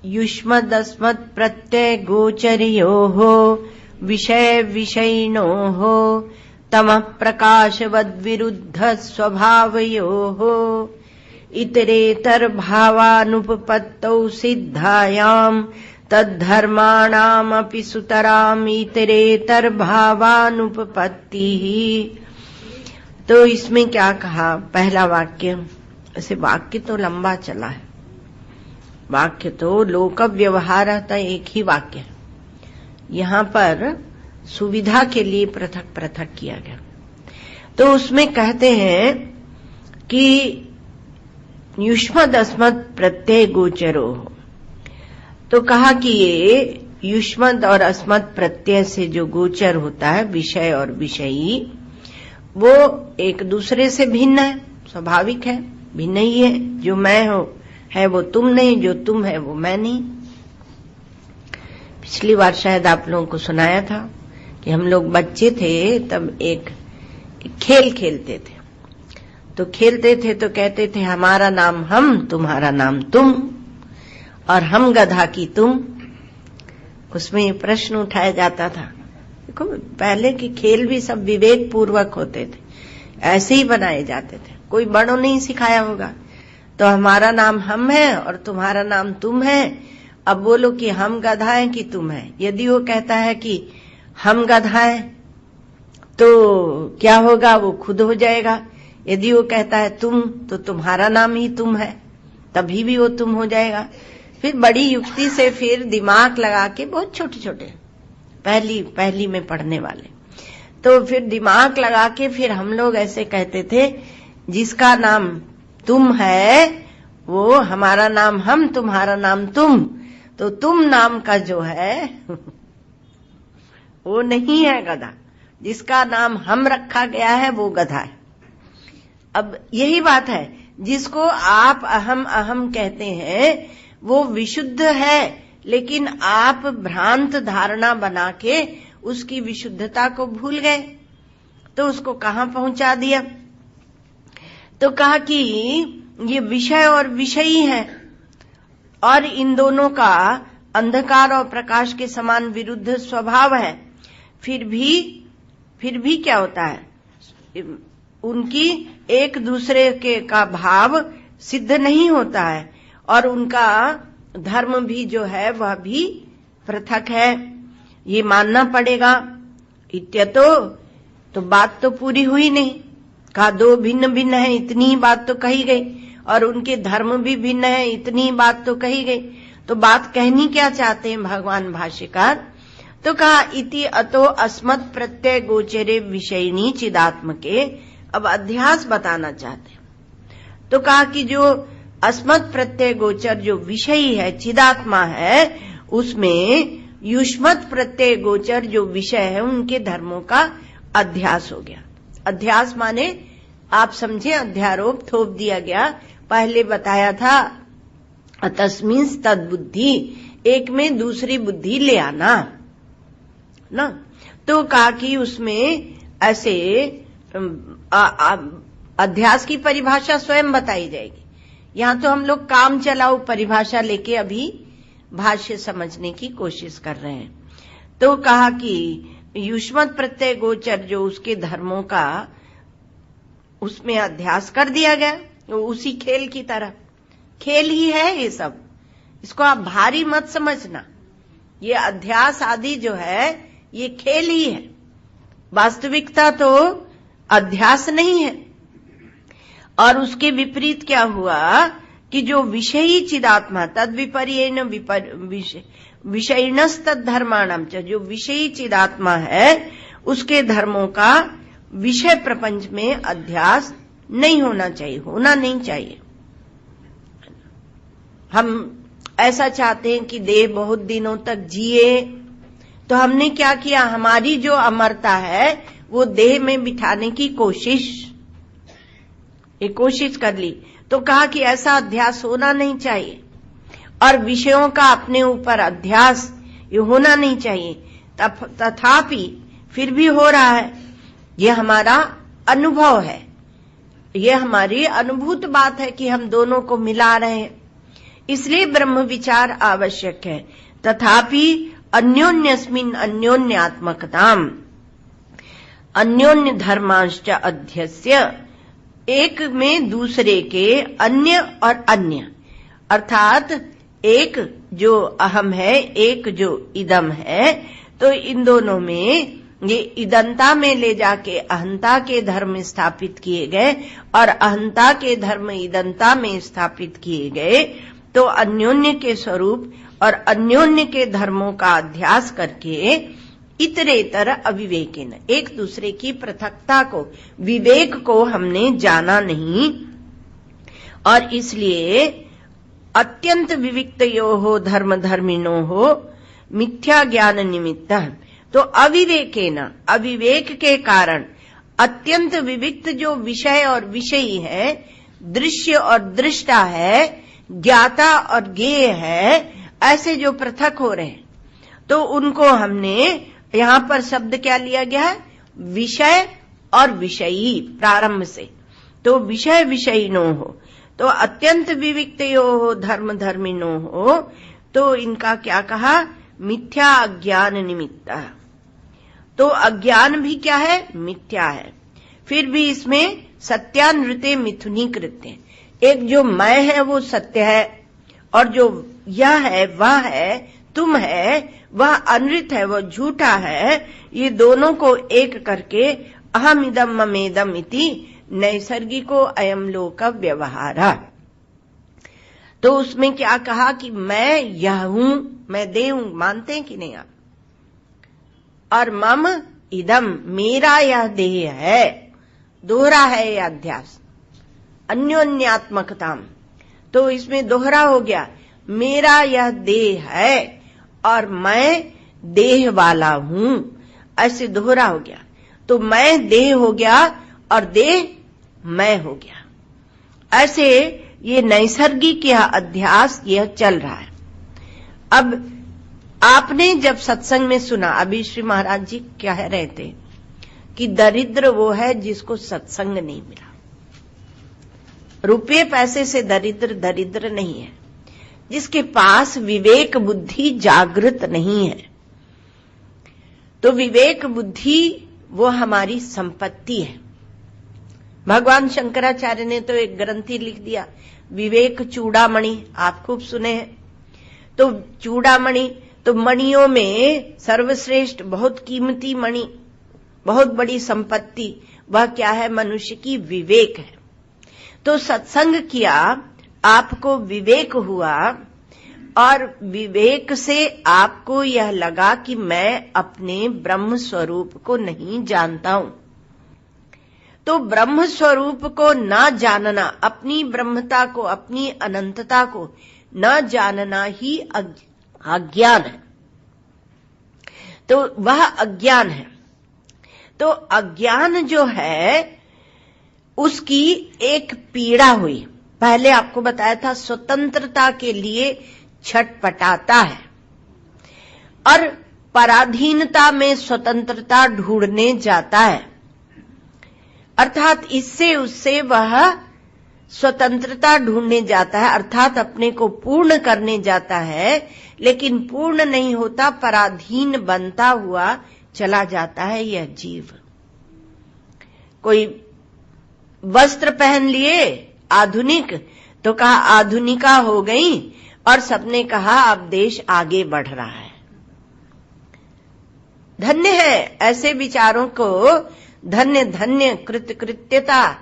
युष्मदस्मत् प्रत्यय गोचरयोः विषय विषयिणोः तमः प्रकाशवद्विरुद्ध स्वभावयोः इतरेतर भावानुपपत्तौ सिद्धायाम् तद्धर्माणामपि सुतराम् इतरेतर भावानुपपत्तिः। तो इसमें क्या कहा, पहला वाक्य, ऐसे वाक्य तो लंबा चला है, वाक्य तो लोक व्यवहारतः एक ही वाक्य है, यहाँ पर सुविधा के लिए पृथक पृथक किया गया। तो उसमें कहते हैं कि युष्मद् अस्मद् प्रत्यय गोचरो हो, तो कहा कि ये युष्मद् और अस्मद् प्रत्यय से जो गोचर होता है विषय और विषयी, वो एक दूसरे से भिन्न है, स्वाभाविक है, भिन्न ही है। जो मैं हूं है वो तुम नहीं, जो तुम है वो मैं नहीं। पिछली बार शायद आप लोगों को सुनाया था कि हम लोग बच्चे थे तब एक खेल खेलते थे, तो खेलते थे तो कहते थे हमारा नाम हम, तुम्हारा नाम तुम, और हम गधा की तुम। उसमें ये प्रश्न उठाया जाता था। देखो पहले के खेल भी सब विवेक पूर्वक होते थे, ऐसे ही बनाए जाते थे, कोई बड़ों नहीं सिखाया होगा। तो हमारा नाम हम है और तुम्हारा नाम तुम है, अब बोलो कि हम गधा है कि तुम है। यदि वो कहता है कि हम गधा है तो क्या होगा, वो खुद हो जाएगा। यदि वो कहता है तुम, तो तुम्हारा नाम ही तुम है, तभी भी वो तुम हो जाएगा। फिर बड़ी युक्ति से फिर दिमाग लगा के, बहुत छोटे छोटे पहली में पढ़ने वाले, तो फिर दिमाग लगा के फिर हम लोग ऐसे कहते थे, जिसका नाम तुम है वो, हमारा नाम हम, तुम्हारा नाम तुम, तो तुम नाम का जो है वो नहीं है गधा, जिसका नाम हम रखा गया है वो गधा है। अब यही बात है, जिसको आप अहम अहम कहते हैं वो विशुद्ध है, लेकिन आप भ्रांत धारणा बना के उसकी विशुद्धता को भूल गए, तो उसको कहां पहुंचा दिया। तो कहा कि ये विषय और विषयी है, और इन दोनों का अंधकार और प्रकाश के समान विरुद्ध स्वभाव है। फिर भी क्या होता है, उनकी एक दूसरे के का भाव सिद्ध नहीं होता है, और उनका धर्म भी जो है वह भी पृथक है, ये मानना पड़ेगा। इत्यतो, तो बात तो पूरी हुई नहीं, कहा दो भिन्न भिन्न है, इतनी ही बात तो कही गई, और उनके धर्म भी भिन्न है, इतनी ही बात तो कही गई। तो बात कहनी क्या चाहते हैं भगवान भाष्यकार, तो कहा इति अतो अस्मत् प्रत्यय गोचरे विषयिणी चिदात्मके। अब अध्यास बताना चाहते हैं, तो कहा कि जो अस्मत् प्रत्यय गोचर जो विषयी है, चिदात्मा है, उसमें युष्मत् प्रत्यय गोचर जो विषय है उनके धर्मों का अध्यास हो गया। अध्यास माने आप समझे, अध्यारोप थोप दिया गया। पहले बताया था तस्मिन् तद्बुद्धि, एक में दूसरी बुद्धि ले आना ना। तो कहा कि उसमें ऐसे अध्यास की परिभाषा स्वयं बताई जाएगी। यहां तो हम लोग काम चलाओ परिभाषा लेके अभी भाष्य समझने की कोशिश कर रहे हैं। तो कहा कि युष्मत् प्रत्यय गोचर जो उसके धर्मों का, उसमें अध्यास कर दिया गया, उसी खेल की तरह। खेल ही है ये सब, इसको आप भारी मत समझना। ये अध्यास आदि जो है ये खेल ही है, वास्तविकता तो अध्यास नहीं है। और उसके विपरीत क्या हुआ कि जो विषयी चिदात्मा तद विपर्येण विषयिणस्तद धर्माणाम च, जो विषयी चिदात्मा है उसके धर्मों का विषय प्रपंच में अध्यास नहीं होना चाहिए, होना नहीं चाहिए। हम ऐसा चाहते हैं कि देह बहुत दिनों तक जिए, तो हमने क्या किया, हमारी जो अमरता है वो देह में बिठाने की कोशिश कर ली। तो कहा कि ऐसा अध्यास होना नहीं चाहिए, और विषयों का अपने ऊपर अध्यास ये होना नहीं चाहिए। तथापि फिर भी हो रहा है, ये हमारा अनुभव है, ये हमारी अनुभूत बात है कि हम दोनों को मिला रहे हैं। इसलिए ब्रह्म विचार आवश्यक है। तथापि अन्योन्यस्मिन् अन्योन्यात्मकताम अन्योन्य धर्मांश्च अध्यस्य, एक में दूसरे के अन्य और अन्य, अर्थात एक जो अहम है, एक जो इदम है, तो इन दोनों में ये इदंता में ले जाके अहंता के धर्म स्थापित किए गए और अहंता के धर्म इदंता में स्थापित किए गए। तो अन्योन्य के स्वरूप और अन्योन्य के धर्मों का अध्यास करके इतरेतर अविवेकेन, एक दूसरे की पृथकता को, विवेक को हमने जाना नहीं, और इसलिए अत्यंत विविक्तयोः धर्म धर्मिणोः मिथ्या ज्ञान निमित्त, तो अविवेकेन, अविवेक के कारण अत्यंत विविक्त जो विषय और विषयी है, दृश्य और दृष्टा है, ज्ञाता और ज्ञेय है, ऐसे जो पृथक हो रहे हैं, तो उनको हमने यहां पर शब्द क्या लिया गया है, विषय और विषयी प्रारंभ से, तो विषय विषयिनो हो, तो अत्यंत विविक्तयोः धर्म धर्मिनो हो, तो इनका क्या कहा, मिथ्या अज्ञान निमित्त, तो अज्ञान भी क्या है, मिथ्या है। फिर भी इसमें सत्यानृते मिथुनीकृत्य, एक जो मैं है वो सत्य है, और जो यह है वह है, तुम है वह अनृत है, वह झूठा है। ये दोनों को एक करके अहम इदम ममेदम इति नैसर्गिको अयम लोक व्यवहार, तो उसमें क्या कहा कि मैं यह हूं, मैं देह हूं, मानते हैं कि नहीं आप, और मम इदम, मेरा यह देह है, दोहरा है यह अध्यास, अन्योन्यात्मकताम, तो इसमें दोहरा हो गया, मेरा यह देह है और मैं देह वाला हूं, ऐसे दोहरा हो गया। तो मैं देह हो गया और देह मैं हो गया, ऐसे ये नैसर्गिक यह अध्यास यह चल रहा है। अब आपने जब सत्संग में सुना, अभी श्री महाराज जी कह रहे थे कि दरिद्र वो है जिसको सत्संग नहीं मिला, रुपये पैसे से दरिद्र दरिद्र नहीं है, जिसके पास विवेक बुद्धि जागृत नहीं है। तो विवेक बुद्धि वो हमारी संपत्ति है। भगवान शंकराचार्य ने तो एक ग्रंथि लिख दिया, विवेक चूड़ामणि, आप खूब सुने हैं। तो चूड़ामणि, तो मणियों में सर्वश्रेष्ठ, बहुत कीमती मणि, बहुत बड़ी संपत्ति, वह क्या है, मनुष्य की विवेक है। तो सत्संग किया, आपको विवेक हुआ, और विवेक से आपको यह लगा कि मैं अपने ब्रह्म स्वरूप को नहीं जानता हूं। तो ब्रह्म स्वरूप को न जानना, अपनी ब्रह्मता को, अपनी अनंतता को न जानना ही अज्ञान है। तो वह अज्ञान है। तो अज्ञान जो है उसकी एक पीड़ा हुई। पहले आपको बताया था स्वतंत्रता के लिए छटपटाता है और पराधीनता में स्वतंत्रता ढूंढने जाता है, अर्थात इससे उससे वह स्वतंत्रता ढूंढने जाता है, अर्थात अपने को पूर्ण करने जाता है, लेकिन पूर्ण नहीं होता, पराधीन बनता हुआ चला जाता है यह जीव। कोई वस्त्र पहन लिए आधुनिक, तो कहा आधुनिका हो गई, और सबने कहा अब देश आगे बढ़ रहा है। धन्य है ऐसे विचारों को, धन्य धन्य कृतकृत्यता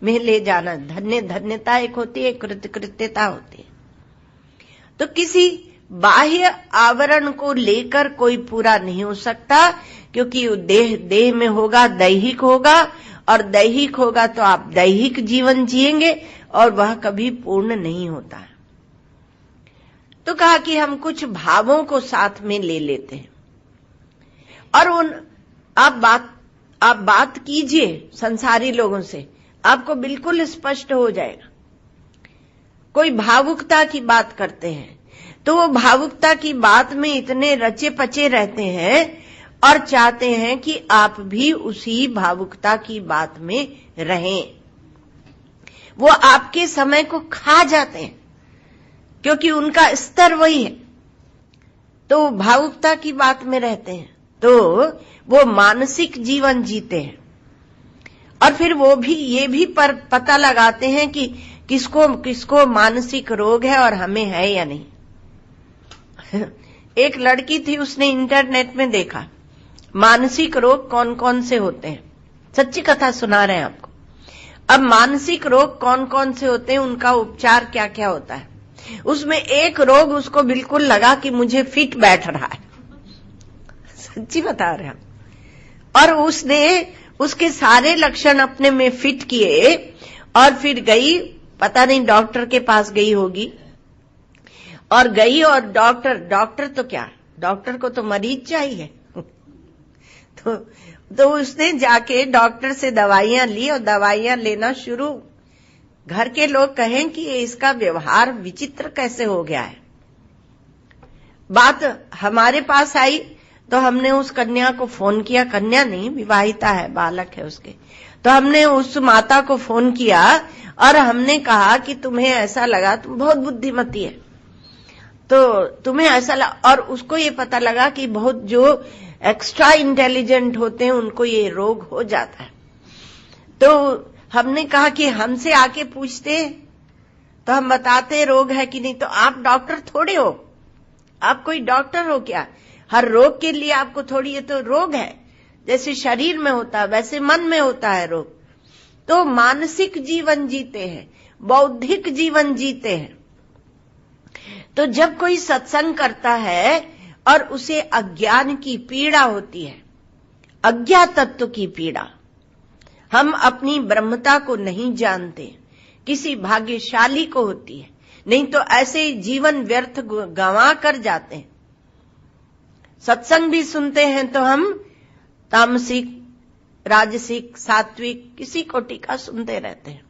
में ले जाना। धन्य धन्यता एक होती है, कृतकृत्यता होती है। तो किसी बाह्य आवरण को लेकर कोई पूरा नहीं हो सकता, क्योंकि देह में होगा, दैहिक होगा, और दैहिक होगा तो आप दैहिक जीवन जिएंगे, और वह कभी पूर्ण नहीं होता है। तो कहा कि हम कुछ भावों को साथ में ले लेते हैं, और आप बात कीजिए संसारी लोगों से, आपको बिल्कुल स्पष्ट हो जाएगा। कोई भावुकता की बात करते हैं, तो वो भावुकता की बात में इतने रचे पचे रहते हैं और चाहते हैं कि आप भी उसी भावुकता की बात में रहें। वो आपके समय को खा जाते हैं, क्योंकि उनका स्तर वही है, तो भावुकता की बात में रहते हैं, तो वो मानसिक जीवन जीते हैं। और फिर वो भी ये भी पता लगाते हैं कि किसको मानसिक रोग है और हमें है या नहीं। एक लड़की थी, उसने इंटरनेट में देखा मानसिक रोग कौन कौन से होते हैं। सच्ची कथा सुना रहे हैं आपको। अब मानसिक रोग कौन कौन से होते हैं, उनका उपचार क्या क्या होता है। उसमें एक रोग उसको बिल्कुल लगा कि मुझे फिट बैठ रहा है। सच्ची बता रहे हैं। और उसने उसके सारे लक्षण अपने में फिट किए और फिर गई, पता नहीं डॉक्टर के पास गई होगी, और गई और डॉक्टर तो क्या, डॉक्टर को तो मरीज चाहिए। तो उसने जाके डॉक्टर से दवाइयां ली और दवाइयां लेना शुरू। घर के लोग कहें कि इसका व्यवहार विचित्र कैसे हो गया है। बात हमारे पास आई तो हमने उस कन्या को फोन किया, कन्या नहीं विवाहिता है, बालक है उसके, तो हमने उस माता को फोन किया और हमने कहा कि तुम्हें ऐसा लगा, तुम बहुत बुद्धिमती है, तो तुम्हें ऐसा लगा, और उसको ये पता लगा कि बहुत जो एक्स्ट्रा इंटेलिजेंट होते हैं उनको ये रोग हो जाता है। तो हमने कहा कि हमसे आके पूछते तो हम बताते रोग है कि नहीं। तो आप डॉक्टर थोड़े हो, आप कोई डॉक्टर हो क्या? हर रोग के लिए आपको थोड़ी, ये तो रोग है, जैसे शरीर में होता है वैसे मन में होता है रोग। तो मानसिक जीवन जीते हैं, बौद्धिक जीवन जीते हैं। तो जब कोई सत्संग करता है और उसे अज्ञान की पीड़ा होती है, अज्ञात तत्व की पीड़ा, हम अपनी ब्रह्मता को नहीं जानते, किसी भाग्यशाली को होती है, नहीं तो ऐसे जीवन व्यर्थ गंवा कर जाते हैं। सत्संग भी सुनते हैं तो हम तामसिक, राजसिक, सात्विक, किसी कोटि का सुनते रहते हैं।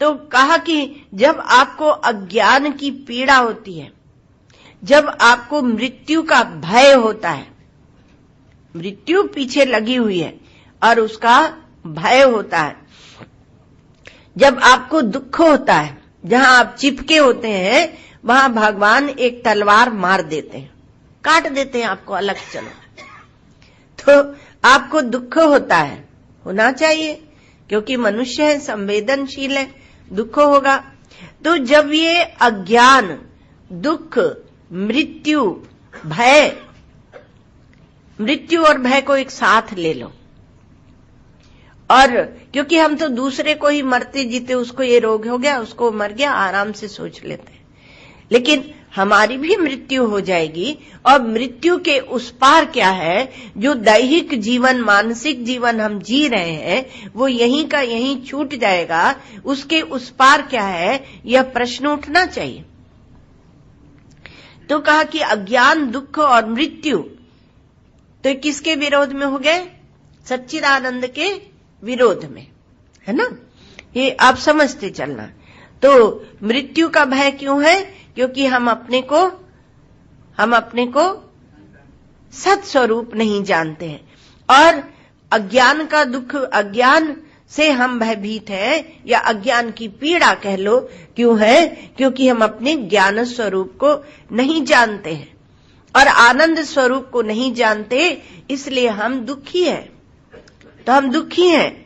तो कहा कि जब आपको अज्ञान की पीड़ा होती है, जब आपको मृत्यु का भय होता है, मृत्यु पीछे लगी हुई है और उसका भय होता है, जब आपको दुख होता है, जहां आप चिपके होते हैं वहां भगवान एक तलवार मार देते हैं, काट देते हैं आपको, अलग चलो। तो आपको दुख होता है, होना चाहिए क्योंकि मनुष्य है, संवेदनशील है, दुख होगा। तो जब ये अज्ञान, दुख, मृत्यु, भय, मृत्यु और भय को एक साथ ले लो, और क्योंकि हम तो दूसरे को ही मरते जीते, उसको ये रोग हो गया, उसको मर गया, आराम से सोच लेते हैं, लेकिन हमारी भी मृत्यु हो जाएगी। और मृत्यु के उस पार क्या है, जो दैहिक जीवन, मानसिक जीवन हम जी रहे हैं वो यहीं का यहीं छूट जाएगा। उसके उस पार क्या है, यह प्रश्न उठना चाहिए। तो कहा कि अज्ञान, दुख और मृत्यु तो किसके विरोध में हो गए? सच्चिदानंद के विरोध में, है ना। ये आप समझते चलना। तो मृत्यु का भय क्यों है? क्योंकि हम अपने को सत्स्वरूप नहीं जानते हैं, और अज्ञान का दुख, अज्ञान से हम भयभीत हैं, या अज्ञान की पीड़ा कह लो, क्यों है? क्योंकि हम अपने ज्ञान स्वरूप को नहीं जानते हैं और आनंद स्वरूप को नहीं जानते, इसलिए हम दुखी हैं। तो हम दुखी हैं।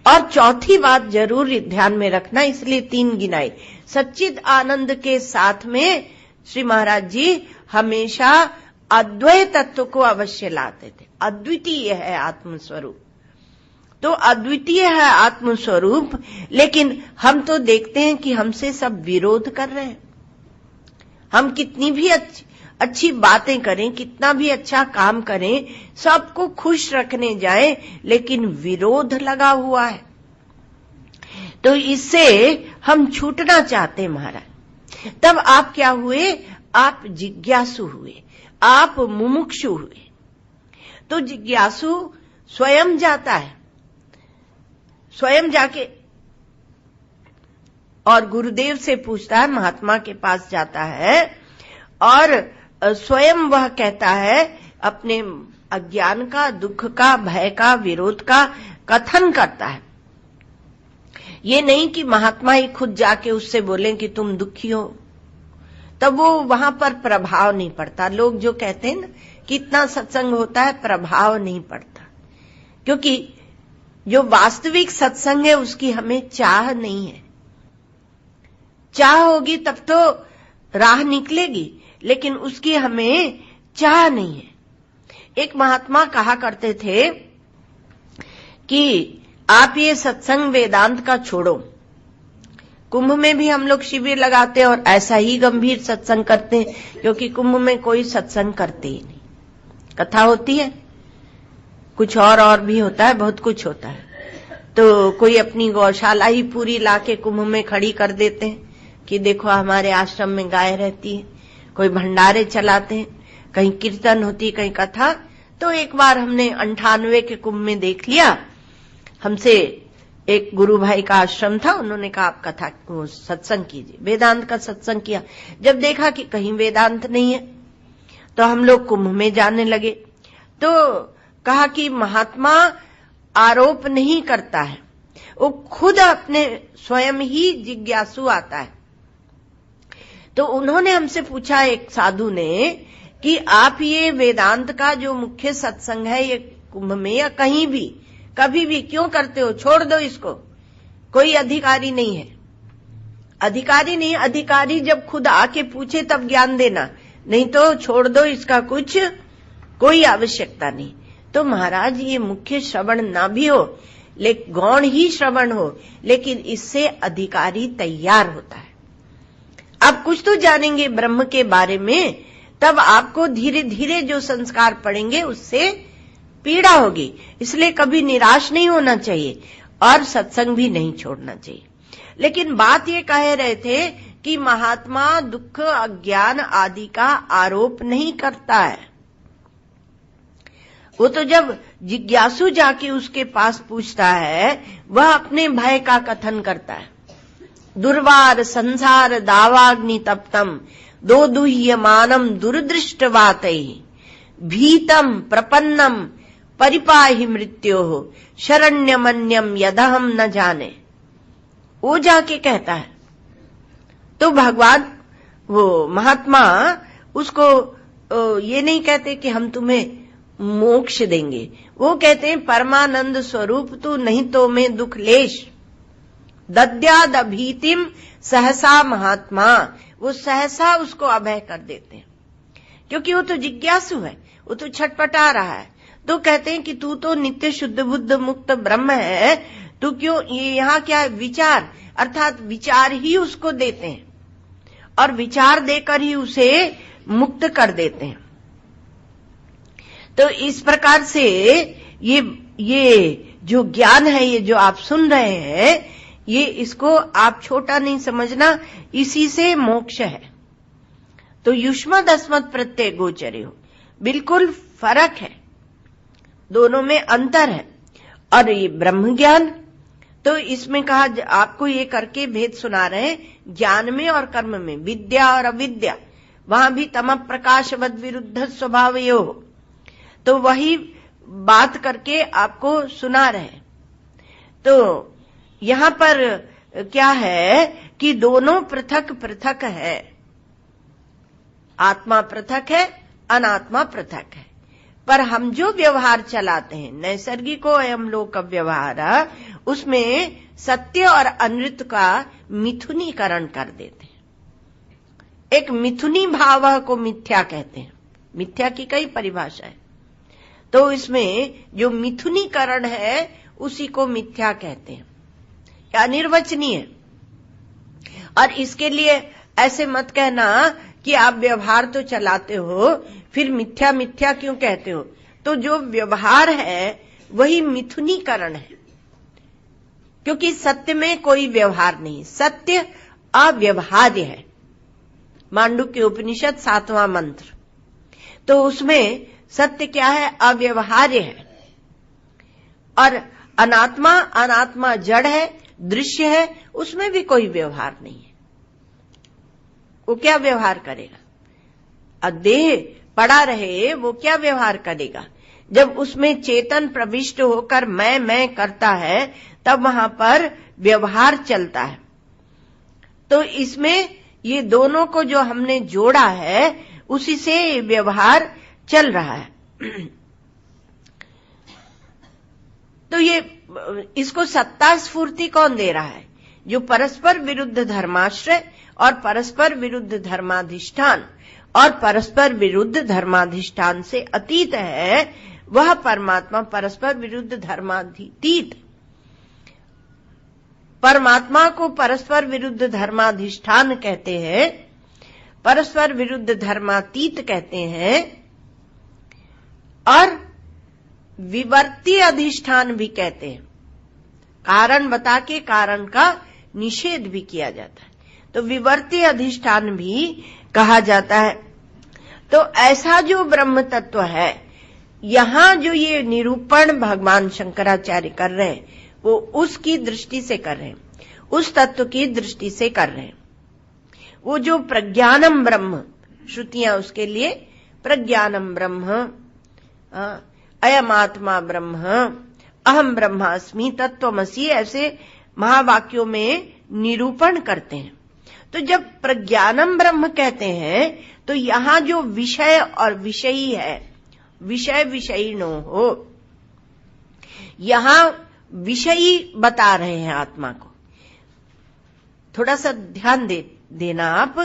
और चौथी बात जरूर ध्यान में रखना, इसलिए 3 गिनाई। सच्चिद आनंद के साथ में श्री महाराज जी हमेशा अद्वैत तत्व को अवश्य लाते थे। अद्वितीय है आत्मस्वरूप, तो अद्वितीय है आत्मस्वरूप, लेकिन हम तो देखते हैं कि हमसे सब विरोध कर रहे हैं। हम कितनी भी अच्छी बातें करें, कितना भी अच्छा काम करें, सबको खुश रखने जाएं, लेकिन विरोध लगा हुआ है। तो इससे हम छूटना चाहते हैं महाराज। तब आप क्या हुए? आप जिज्ञासु हुए, आप मुमुक्षु हुए। तो जिज्ञासु स्वयं जाता है, स्वयं जाके और गुरुदेव से पूछता है, महात्मा के पास जाता है और स्वयं वह कहता है, अपने अज्ञान का, दुख का, भय का, विरोध का कथन करता है। ये नहीं कि महात्मा ही खुद जाके उससे बोलें कि तुम दुखी हो, तब वो वहां पर प्रभाव नहीं पड़ता। लोग जो कहते हैं ना कि इतना सत्संग होता है, प्रभाव नहीं पड़ता, क्योंकि जो वास्तविक सत्संग है उसकी हमें चाह नहीं है। चाह होगी तब तो राह निकलेगी, लेकिन उसकी हमें चाह नहीं है। एक महात्मा कहा करते थे कि आप ये सत्संग वेदांत का छोड़ो। कुंभ में भी हम लोग शिविर लगाते हैं और ऐसा ही गंभीर सत्संग करते हैं, क्योंकि कुंभ में कोई सत्संग करते ही नहीं। कथा होती है, कुछ और भी होता है, बहुत कुछ होता है। तो कोई अपनी गौशाला ही पूरी लाके कुंभ में खड़ी कर देते हैं कि देखो हमारे आश्रम में गाय रहती है। कोई भंडारे चलाते हैं, कहीं कीर्तन होती, कहीं कथा। तो एक बार हमने 98 के कुंभ में देख लिया। हमसे एक गुरु भाई का आश्रम था, उन्होंने कहा आप कथा सत्संग कीजिए, वेदांत का सत्संग किया। जब देखा कि कहीं वेदांत नहीं है तो हम लोग कुंभ में जाने लगे। तो कहा कि महात्मा आरोप नहीं करता है, वो खुद अपने स्वयं ही जिज्ञासु आता है। तो उन्होंने हमसे पूछा, एक साधु ने, कि आप ये वेदांत का जो मुख्य सत्संग है ये कुंभ में या कहीं भी कभी भी क्यों करते हो? छोड़ दो इसको, कोई अधिकारी नहीं है। अधिकारी नहीं, अधिकारी जब खुद आके पूछे तब ज्ञान देना, नहीं तो छोड़ दो, इसका कुछ कोई आवश्यकता नहीं। तो महाराज ये मुख्य श्रवण ना भी हो, लेकिन गौण ही श्रवण हो, लेकिन इससे अधिकारी तैयार होता है। आप कुछ तो जानेंगे ब्रह्म के बारे में, तब आपको धीरे धीरे जो संस्कार पड़ेंगे उससे पीड़ा होगी। इसलिए कभी निराश नहीं होना चाहिए और सत्संग भी नहीं छोड़ना चाहिए। लेकिन बात ये कह रहे थे कि महात्मा दुख अज्ञान आदि का आरोप नहीं करता है। वो तो जब जिज्ञासु जाके उसके पास पूछता है, वह अपने भय का कथन करता है। दुर्वार संसार दावाग्नि तप्तम दो दुह्यमानम दुर्दृष्टवातै भीतम प्रपन्नम परिपाहि मृत्यो शरण्यमन्यम यदहम न जाने। वो जाके कहता है। तो भगवान, वो महात्मा उसको ये नहीं कहते कि हम तुम्हें मोक्ष देंगे, वो कहते हैं परमानंद स्वरूप तू नहीं तो में दुख लेश दद्याद अभीतिम सहसा महात्मा। वो सहसा उसको अभय कर देते हैं, क्योंकि वो तो जिज्ञासु है, वो तो छटपटा रहा है। तो कहते हैं कि तू तो नित्य शुद्ध बुद्ध मुक्त ब्रह्म है, तू क्यों ये यहाँ क्या है? विचार, अर्थात विचार ही उसको देते हैं और विचार देकर ही उसे मुक्त कर देते हैं। तो इस प्रकार से ये जो ज्ञान है, ये जो आप सुन रहे हैं, ये इसको आप छोटा नहीं समझना, इसी से मोक्ष है। तो युष्मद् अस्मद् प्रत्यय गोचरे हो, बिल्कुल फर्क है, दोनों में अंतर है। और ये ब्रह्म ज्ञान, तो इसमें कहा आपको ये करके भेद सुना रहे हैं ज्ञान में और कर्म में, विद्या और अविद्या। वहां भी तम प्रकाशवद विरुद्ध स्वभावयो, तो वही बात करके आपको सुना रहे। तो यहां पर क्या है कि दोनों पृथक पृथक है, आत्मा पृथक है, अनात्मा पृथक है। पर हम जो व्यवहार चलाते हैं, नैसर्गिक एवं लोक व्यवहार, उसमें सत्य और अनृत का मिथुनीकरण कर देते हैं। एक मिथुनी भाव को मिथ्या कहते हैं। मिथ्या की कई परिभाषा है, तो इसमें जो मिथुनीकरण है उसी को मिथ्या कहते हैं, या निर्वचनीय। और इसके लिए ऐसे मत कहना कि आप व्यवहार तो चलाते हो, फिर मिथ्या मिथ्या क्यों कहते हो? तो जो व्यवहार है वही मिथुनीकरण है, क्योंकि सत्य में कोई व्यवहार नहीं, सत्य अव्यवहार्य है। मांडुक्य उपनिषद 7वां मंत्र, तो उसमें सत्य क्या है? अव्यवहार्य है। और अनात्मा जड़ है, दृश्य है, उसमें भी कोई व्यवहार नहीं है। वो क्या व्यवहार करेगा? देह पड़ा रहे, वो क्या व्यवहार करेगा? जब उसमें चेतन प्रविष्ट होकर मैं करता है, तब वहां पर व्यवहार चलता है। तो इसमें ये दोनों को जो हमने जोड़ा है उसी से व्यवहार चल रहा है। तो ये इसको सत्ता स्फूर्ति कौन दे रहा है? जो परस्पर विरुद्ध धर्माश्रय और परस्पर विरुद्ध धर्माधिष्ठान और परस्पर विरुद्ध धर्माधिष्ठान से अतीत है, वह परमात्मा परस्पर विरुद्ध धर्मातीत। परमात्मा को परस्पर विरुद्ध धर्माधिष्ठान कहते हैं, परस्पर विरुद्ध धर्मातीत कहते हैं, और विवर्ती अधिष्ठान भी कहते हैं। कारण बता के कारण का निषेध भी किया जाता है, तो विवर्ती अधिष्ठान भी कहा जाता है। तो ऐसा जो ब्रह्म तत्व है, यहां जो ये निरूपण भगवान शंकराचार्य कर रहे हैं, वो उसकी दृष्टि से कर रहे हैं, उस तत्व की दृष्टि से कर रहे हैं। वो जो प्रज्ञानम ब्रह्म, श्रुतियां उसके लिए प्रज्ञानम ब्रह्म, अयम आत्मा ब्रह्म, अहम ब्रह्मास्मि, तत्वमसि, ऐसे महावाक्यों में निरूपण करते हैं। तो जब प्रज्ञानम ब्रह्म कहते हैं तो यहां जो विषय और विषयी है, विषय विषयिणो हो, यहां विषयी बता रहे हैं आत्मा को। थोड़ा सा ध्यान देना आप,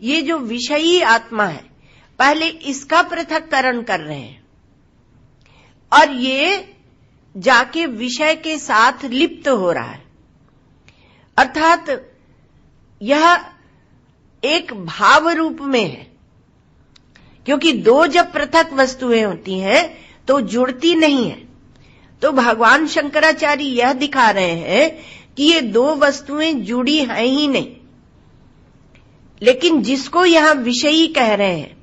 ये जो विषयी आत्मा है, पहले इसका पृथक्करण कर रहे हैं और ये जाके विषय के साथ लिप्त हो रहा है। अर्थात यह एक भाव रूप में है, क्योंकि दो जब पृथक वस्तुएं होती हैं तो जुड़ती नहीं है। तो भगवान शंकराचार्य यह दिखा रहे हैं कि ये दो वस्तुएं जुड़ी हैं ही नहीं, लेकिन जिसको यहां विषयी कह रहे हैं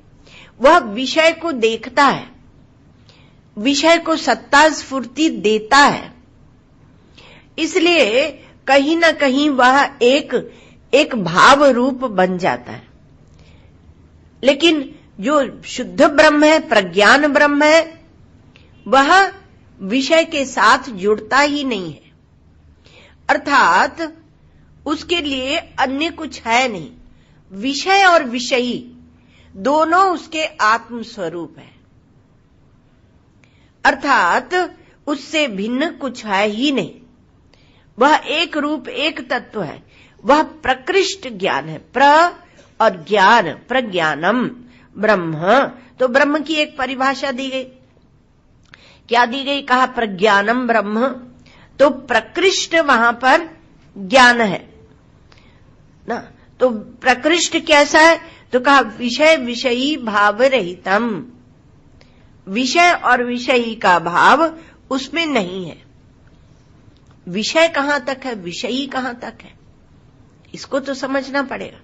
वह विषय को देखता है, विषय को सत्ता स्फूर्ति देता है, इसलिए कहीं ना कहीं वह एक भाव रूप बन जाता है। लेकिन जो शुद्ध ब्रह्म है, प्रज्ञान ब्रह्म है, वह विषय के साथ जुड़ता ही नहीं है। अर्थात उसके लिए अन्य कुछ है नहीं, विषय और विषयी दोनों उसके आत्म स्वरूप है। अर्थात उससे भिन्न कुछ है ही नहीं, वह एक रूप एक तत्व है, वह प्रकृष्ट ज्ञान है। प्र और ज्ञान, प्रज्ञानम ब्रह्म, तो ब्रह्म की एक परिभाषा दी गई। क्या दी गई? कहा प्रज्ञानम ब्रह्म, तो प्रकृष्ट वहां पर ज्ञान है ना। तो प्रकृष्ट कैसा है? तो कहा विषय विषयी भाव रहितम, विषय और विषयी का भाव उसमें नहीं है। विषय कहां तक है, विषयी कहां तक है, इसको तो समझना पड़ेगा।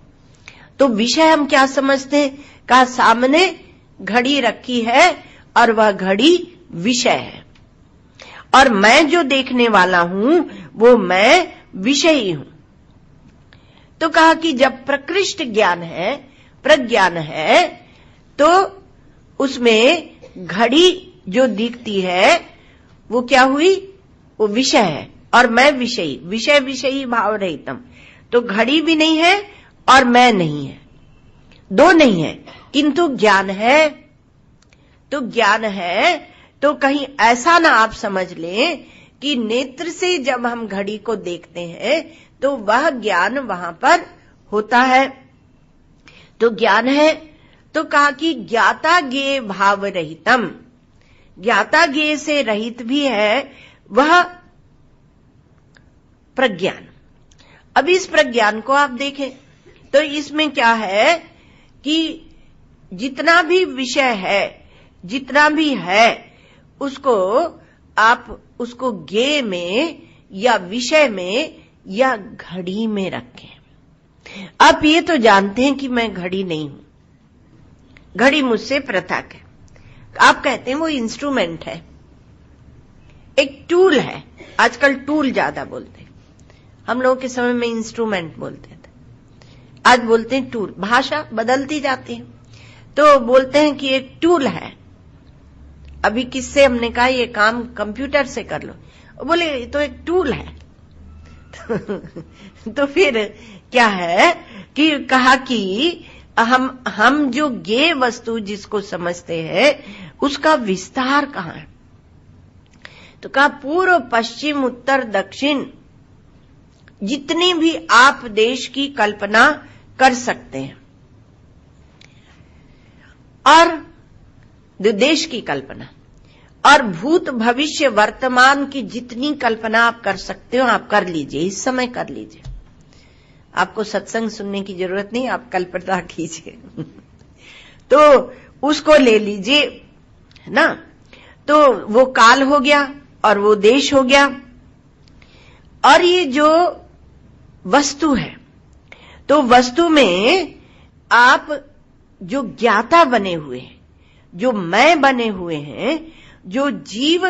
तो विषय हम क्या समझते हैं? कहा सामने घड़ी रखी है और वह घड़ी विषय है, और मैं जो देखने वाला हूं वो मैं विषयी हूं। तो कहा कि जब प्रकृष्ट ज्ञान है, प्रज्ञान है, तो उसमें घड़ी जो दिखती है वो क्या हुई? वो विषय है और मैं विषयी, विषय विषयी भाव रहितम। तो घड़ी भी नहीं है और मैं नहीं है, दो नहीं है, किंतु ज्ञान है। तो ज्ञान है तो कहीं ऐसा ना आप समझ लें कि नेत्र से जब हम घड़ी को देखते हैं तो वह ज्ञान वहां पर होता है। तो ज्ञान है, तो कहा कि ज्ञाता ज्ञेय भाव रहितम, ज्ञाता ज्ञेय से रहित भी है वह प्रज्ञान। अब इस प्रज्ञान को आप देखें तो इसमें क्या है कि जितना भी विषय है, जितना भी है, उसको आप उसको ज्ञेय में या विषय में या घड़ी में रखें। आप ये तो जानते हैं कि मैं घड़ी नहीं हूं, घड़ी मुझसे पृथक है। आप कहते हैं वो इंस्ट्रूमेंट है, एक टूल है। आजकल टूल ज्यादा बोलते हैं, हम लोगों के समय में इंस्ट्रूमेंट बोलते थे, आज बोलते हैं टूल। भाषा बदलती जाती है, तो बोलते हैं कि एक टूल है। अभी किससे हमने कहा ये काम कंप्यूटर से कर लो, बोले ये तो एक टूल है। तो फिर क्या है कि कहा कि हम जो ज्ञेय वस्तु जिसको समझते हैं उसका विस्तार कहाँ है? तो कहा पूर्व पश्चिम उत्तर दक्षिण जितनी भी आप देश की कल्पना कर सकते हैं, और देश की कल्पना और भूत भविष्य वर्तमान की जितनी कल्पना आप कर सकते हो आप कर लीजिए, इस समय कर लीजिए। आपको सत्संग सुनने की जरूरत नहीं, आप कल्पना कीजिए तो उसको ले लीजिए, है ना। तो वो काल हो गया और वो देश हो गया, और ये जो वस्तु है, तो वस्तु में आप जो ज्ञाता बने हुए हैं, जो मैं बने हुए हैं, जो जीव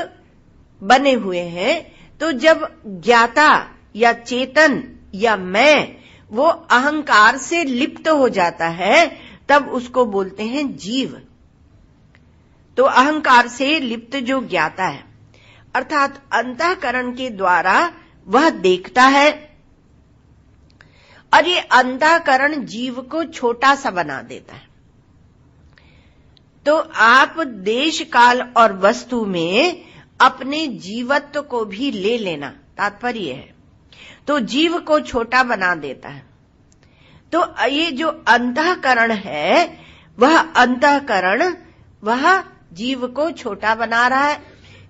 बने हुए हैं, तो जब ज्ञाता या चेतन या मैं वो अहंकार से लिप्त हो जाता है तब उसको बोलते हैं जीव। तो अहंकार से लिप्त जो ज्ञाता है अर्थात अंतःकरण के द्वारा वह देखता है, और ये अंतःकरण जीव को छोटा सा बना देता है। तो आप देश काल और वस्तु में अपने जीवत्व को भी ले लेना तात्पर्य है। तो जीव को छोटा बना देता है। तो ये जो अंतःकरण है वह अंतःकरण वह जीव को छोटा बना रहा है,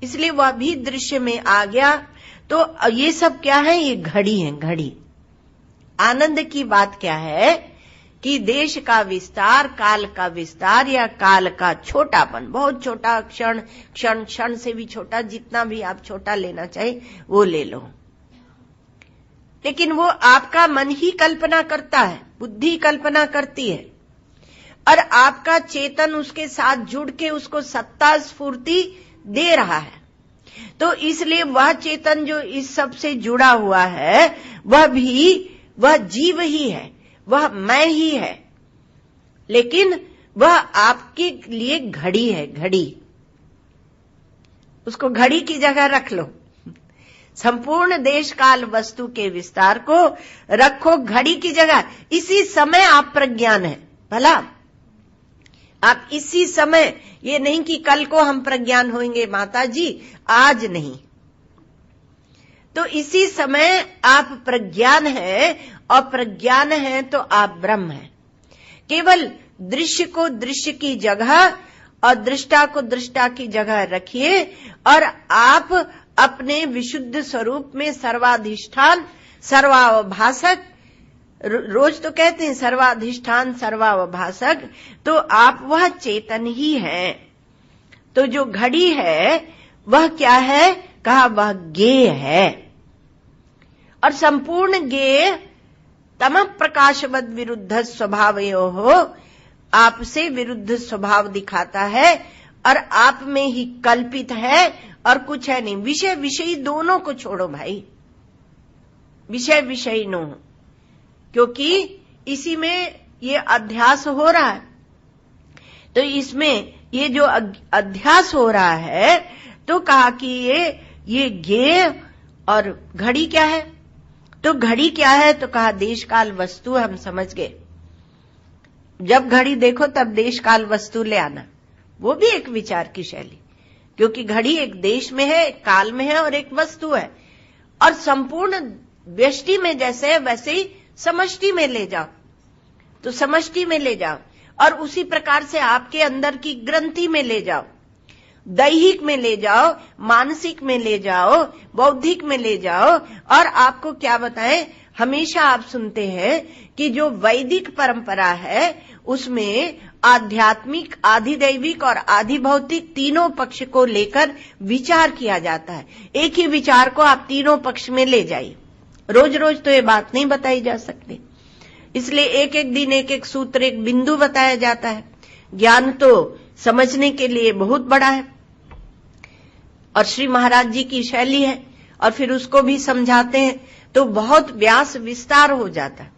इसलिए वह भी दृश्य में आ गया। तो ये सब क्या है? ये घड़ी है, घड़ी। आनंद की बात क्या है कि देश का विस्तार, काल का विस्तार या काल का छोटापन, बहुत छोटा क्षण, क्षण क्षण से भी छोटा, जितना भी आप छोटा लेना चाहे वो ले लो, लेकिन वो आपका मन ही कल्पना करता है, बुद्धि कल्पना करती है, और आपका चेतन उसके साथ जुड़ के उसको सत्ता स्फूर्ति दे रहा है। तो इसलिए वह चेतन जो इस सब से जुड़ा हुआ है वह जीव ही है, वह मैं ही है, लेकिन वह आपके लिए घड़ी है, घड़ी। उसको घड़ी की जगह रख लो। संपूर्ण देश काल वस्तु के विस्तार को रखो घड़ी की जगह। इसी समय आप प्रज्ञान है। भला आप इसी समय, ये नहीं कि कल को हम प्रज्ञान होंगे माता जी, आज नहीं। तो इसी समय आप प्रज्ञान है, और प्रज्ञान है तो आप ब्रह्म है। केवल दृश्य को दृश्य की जगह और दृष्टा को दृष्टा की जगह रखिए, और आप अपने विशुद्ध स्वरूप में सर्वाधिष्ठान, सर्वावभासक, रोज तो कहते हैं सर्वाधिष्ठान सर्वावभासक, तो आप वह चेतन ही हैं। तो जो घड़ी है वह क्या है? कहा वह ज्ञेय है, और संपूर्ण ज्ञेय तम प्रकाशवद विरुद्ध स्वभावयोः आपसे विरुद्ध स्वभाव दिखाता है, और आप में ही कल्पित है और कुछ है नहीं। विषय विषयी दोनों को छोड़ो भाई, विषय विषयी नो, क्योंकि इसी में ये अध्यास हो रहा है। तो इसमें ये जो अध्यास हो रहा है, तो कहा कि ये ज्ञेय और घड़ी क्या है? तो घड़ी क्या है? तो कहा देश काल वस्तु। हम समझ गए, जब घड़ी देखो तब देश काल वस्तु ले आना, वो भी एक विचार की शैली, क्योंकि घड़ी एक देश में है, एक काल में है और एक वस्तु है। और संपूर्ण व्यष्टि में जैसे है वैसे ही समष्टि में ले जाओ, तो समष्टि में ले जाओ, और उसी प्रकार से आपके अंदर की ग्रंथि में ले जाओ, दैहिक में ले जाओ, मानसिक में ले जाओ, बौद्धिक में ले जाओ। और आपको क्या बताएं, हमेशा आप सुनते हैं कि जो वैदिक परंपरा है उसमें आध्यात्मिक, आधिदैविक और आधिभौतिक तीनों पक्ष को लेकर विचार किया जाता है। एक ही विचार को आप तीनों पक्ष में ले जाइए। रोज रोज तो ये बात नहीं बताई जा सकती, इसलिए एक एक दिन एक एक सूत्र, एक बिंदु बताया जाता है। ज्ञान तो समझने के लिए बहुत बड़ा है, और श्री महाराज जी की शैली है, और फिर उसको भी समझाते हैं तो बहुत व्यास विस्तार हो जाता है।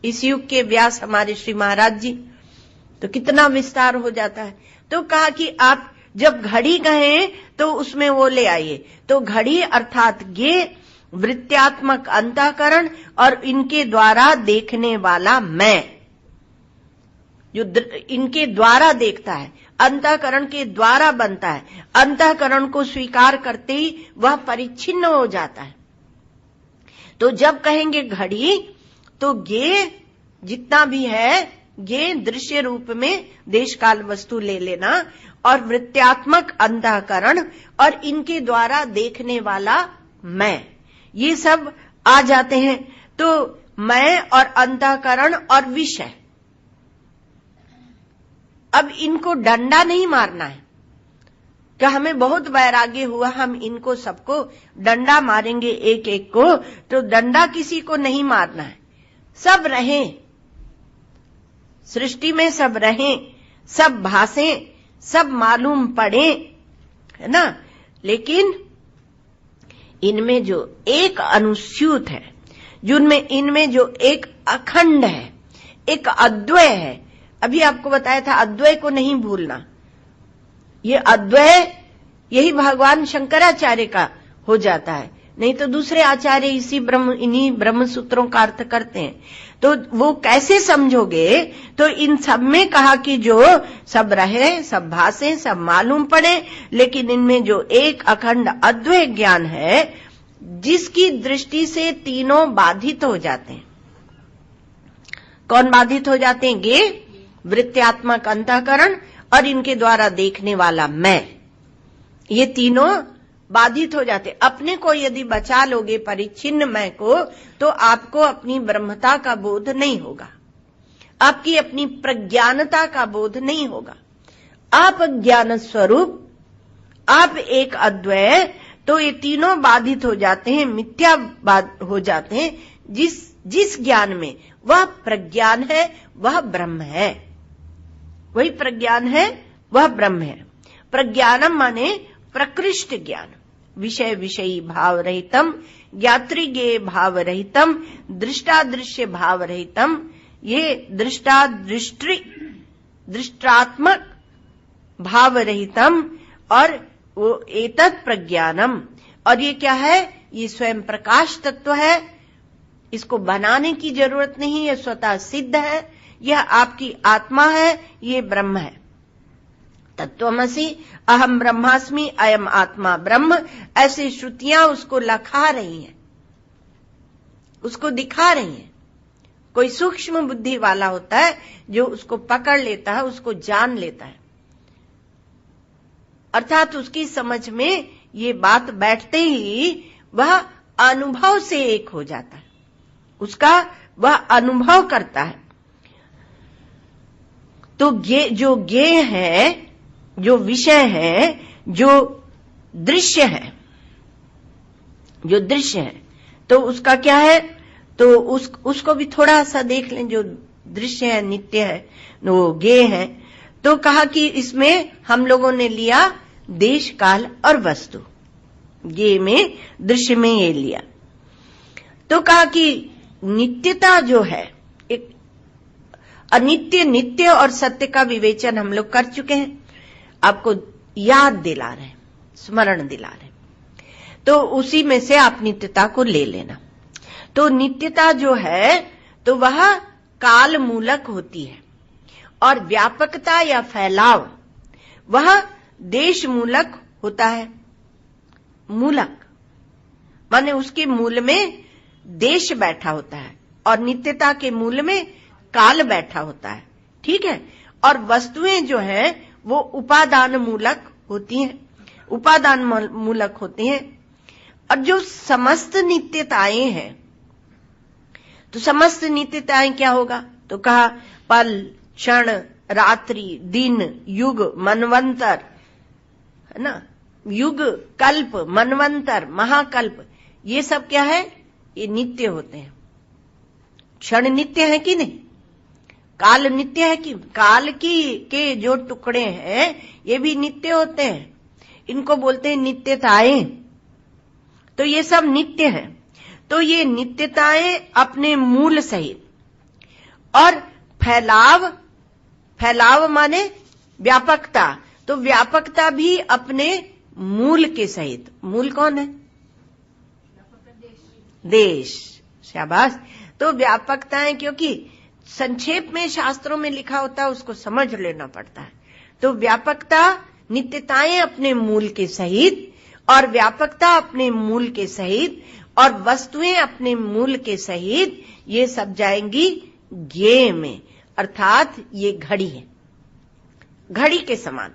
इस युग के व्यास हमारे श्री महाराज जी, तो कितना विस्तार हो जाता है। तो कहा कि आप जब घड़ी कहें तो उसमें वो ले आइए। तो घड़ी अर्थात ज्ञेय, वृत्त्यात्मक अंतःकरण और इनके द्वारा देखने वाला मैं, जो इनके द्वारा देखता है, अंतःकरण के द्वारा बनता है, अंतःकरण को स्वीकार करते ही वह परिच्छिन्न हो जाता है। तो जब कहेंगे घड़ी, तो ये जितना भी है ये दृश्य रूप में देश काल वस्तु ले लेना, और वृत्त्यात्मक अंतःकरण और इनके द्वारा देखने वाला मैं, ये सब आ जाते हैं। तो मैं और अंतःकरण और विषय, अब इनको डंडा नहीं मारना है कि हमें बहुत वैराग्य हुआ, हम इनको सबको डंडा मारेंगे एक एक को, तो डंडा किसी को नहीं मारना है। सब रहें, सृष्टि में सब रहें, सब भासें, सब मालूम पड़े, है ना, लेकिन इनमें जो एक अनुस्यूत है, जिनमें इनमें जो एक अखंड है, एक अद्वय है, अभी आपको बताया था अद्वय को नहीं भूलना। ये अद्वय यही भगवान शंकराचार्य का हो जाता है, नहीं तो दूसरे आचार्य इन्हीं ब्रह्म सूत्रों का अर्थ करते हैं। तो वो कैसे समझोगे? तो इन सब में कहा कि जो सब रहे, सब भासे, सब मालूम पड़े, लेकिन इनमें जो एक अखंड अद्वय ज्ञान है, जिसकी दृष्टि से तीनों बाधित हो जाते हैं। कौन बाधित हो जाते हैं? ये वृत्त्यात्मक अंतःकरण और इनके द्वारा देखने वाला मैं, ये तीनों बाधित हो जाते। अपने को यदि बचा लोगे परिच्छिन्न मैं को, तो आपको अपनी ब्रह्मता का बोध नहीं होगा, आपकी अपनी प्रज्ञानता का बोध नहीं होगा। आप ज्ञान स्वरूप, आप एक अद्वय, तो ये तीनों बाधित हो जाते हैं, मिथ्या हो जाते हैं। जिस ज्ञान में वह प्रज्ञान है, वह ब्रह्म है, वही प्रज्ञान है, वह ब्रह्म है। प्रज्ञानम माने प्रकृष्ट ज्ञान, विषय विषयी भाव रहितम, ज्ञात्री ज्ञेय भाव रहितम, दृष्टादृश्य भाव रहितम, ये दृष्टात्मक भाव रहितम, और वो एतत् प्रज्ञानम, और ये क्या है? ये स्वयं प्रकाश तत्व है, इसको बनाने की जरूरत नहीं है, स्वतः सिद्ध है, यह आपकी आत्मा है, ये ब्रह्म है। तत्वमसि अहम ब्रह्मास्मि अयम आत्मा ब्रह्म, ऐसी श्रुतियां उसको लखा रही हैं, उसको दिखा रही हैं। कोई सूक्ष्म बुद्धि वाला होता है जो उसको पकड़ लेता है, उसको जान लेता है, अर्थात उसकी समझ में ये बात बैठते ही वह अनुभव से एक हो जाता है, उसका वह अनुभव करता है। तो जो ज्ञेय है, जो विषय है, जो दृश्य है, जो दृश्य है, तो उसका क्या है? तो उसको भी थोड़ा सा देख लें। जो दृश्य है, नित्य है, वो ज्ञेय है। तो कहा कि इसमें हम लोगों ने लिया देश काल और वस्तु, ज्ञेय में, दृश्य में ये लिया। तो कहा कि नित्यता जो है, एक अनित्य, नित्य और सत्य का विवेचन हम लोग कर चुके हैं, आपको याद दिला रहे, स्मरण दिला रहे। तो उसी में से आप नित्यता को ले लेना। तो नित्यता जो है, तो वह काल मूलक होती है, और व्यापकता या फैलाव वह देश मूलक होता है। मूलक माने उसके मूल में देश बैठा होता है, और नित्यता के मूल में काल बैठा होता है, ठीक है। और वस्तुएं जो हैं वो उपादान मूलक होती हैं, उपादान मूलक होती हैं। और जो समस्त नित्यताएं हैं, तो समस्त नित्यताएं क्या होगा? तो कहा पल, क्षण, रात्रि, दिन, युग, मनवंतर, है ना, युग, कल्प, मनवंतर, महाकल्प, ये सब क्या है? ये नित्य होते हैं। क्षण नित्य है कि नहीं? काल नित्य है कि? काल के जो टुकड़े हैं ये भी नित्य होते हैं, इनको बोलते हैं नित्यताएं। तो ये सब नित्य है। तो ये नित्यताएं अपने मूल सहित, और फैलाव माने व्यापकता, तो व्यापकता भी अपने मूल के सहित। मूल कौन है? देश। शाबाश। तो व्यापकताएं, क्योंकि संक्षेप में शास्त्रों में लिखा होता है उसको समझ लेना पड़ता है। तो व्यापकता, नित्यताएं अपने मूल के सहित, और व्यापकता अपने मूल के सहित, और वस्तुएं अपने मूल के सहित, ये सब जाएंगी ज्ञेय में, अर्थात ये घड़ी है, घड़ी के समान।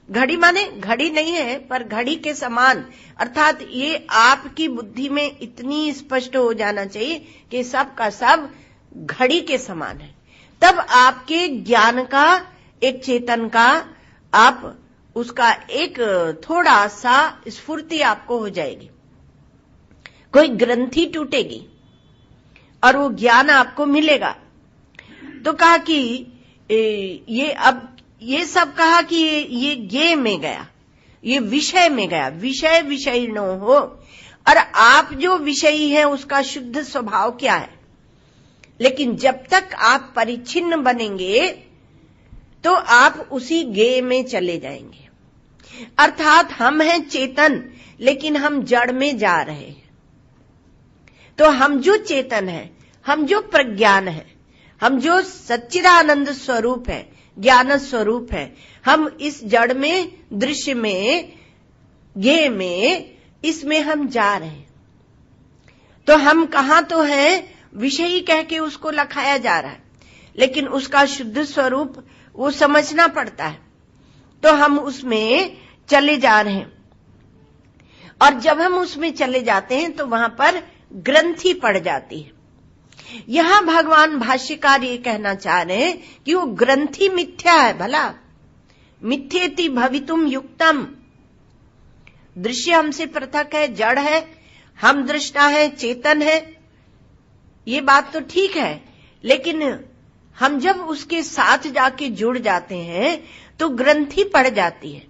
घड़ी माने घड़ी नहीं है, पर घड़ी के समान, अर्थात ये आपकी बुद्धि में इतनी स्पष्ट हो जाना चाहिए कि सब का सब घड़ी के समान है। तब आपके ज्ञान का, एक चेतन का, आप उसका एक थोड़ा सा स्फूर्ति आपको हो जाएगी, कोई ग्रंथि टूटेगी और वो ज्ञान आपको मिलेगा। तो कहा कि ये, अब ये सब कहा कि ये ज्ञेय में गया, ये विषय में गया, विषय विषयिणो हो। और आप जो विषयी हैं उसका शुद्ध स्वभाव क्या है, लेकिन जब तक आप परिच्छिन्न बनेंगे तो आप उसी ज्ञेय में चले जाएंगे। अर्थात हम हैं चेतन, लेकिन हम जड़ में जा रहे हैं। तो हम जो चेतन है, हम जो प्रज्ञान है, हम जो सच्चिदानंद स्वरूप है, ज्ञान स्वरूप है, हम इस जड़ में, दृश्य में, ज्ञेय में, इसमें हम जा रहे हैं। तो हम कहां तो हैं, विषयी कह के उसको लखाया जा रहा है, लेकिन उसका शुद्ध स्वरूप वो समझना पड़ता है। तो हम उसमें चले जा रहे हैं, और जब हम उसमें चले जाते हैं तो वहां पर ग्रंथि पड़ जाती है। यहां भगवान भाष्यकार ये कहना चाह रहे हैं कि वो ग्रंथि मिथ्या है। भला मिथ्येति भवितुम युक्तम, दृश्य हमसे पृथक है, जड़ है, हम दृष्टा है, चेतन है, ये बात तो ठीक है, लेकिन हम जब उसके साथ जाके जुड़ जाते हैं तो ग्रंथि पड़ जाती है,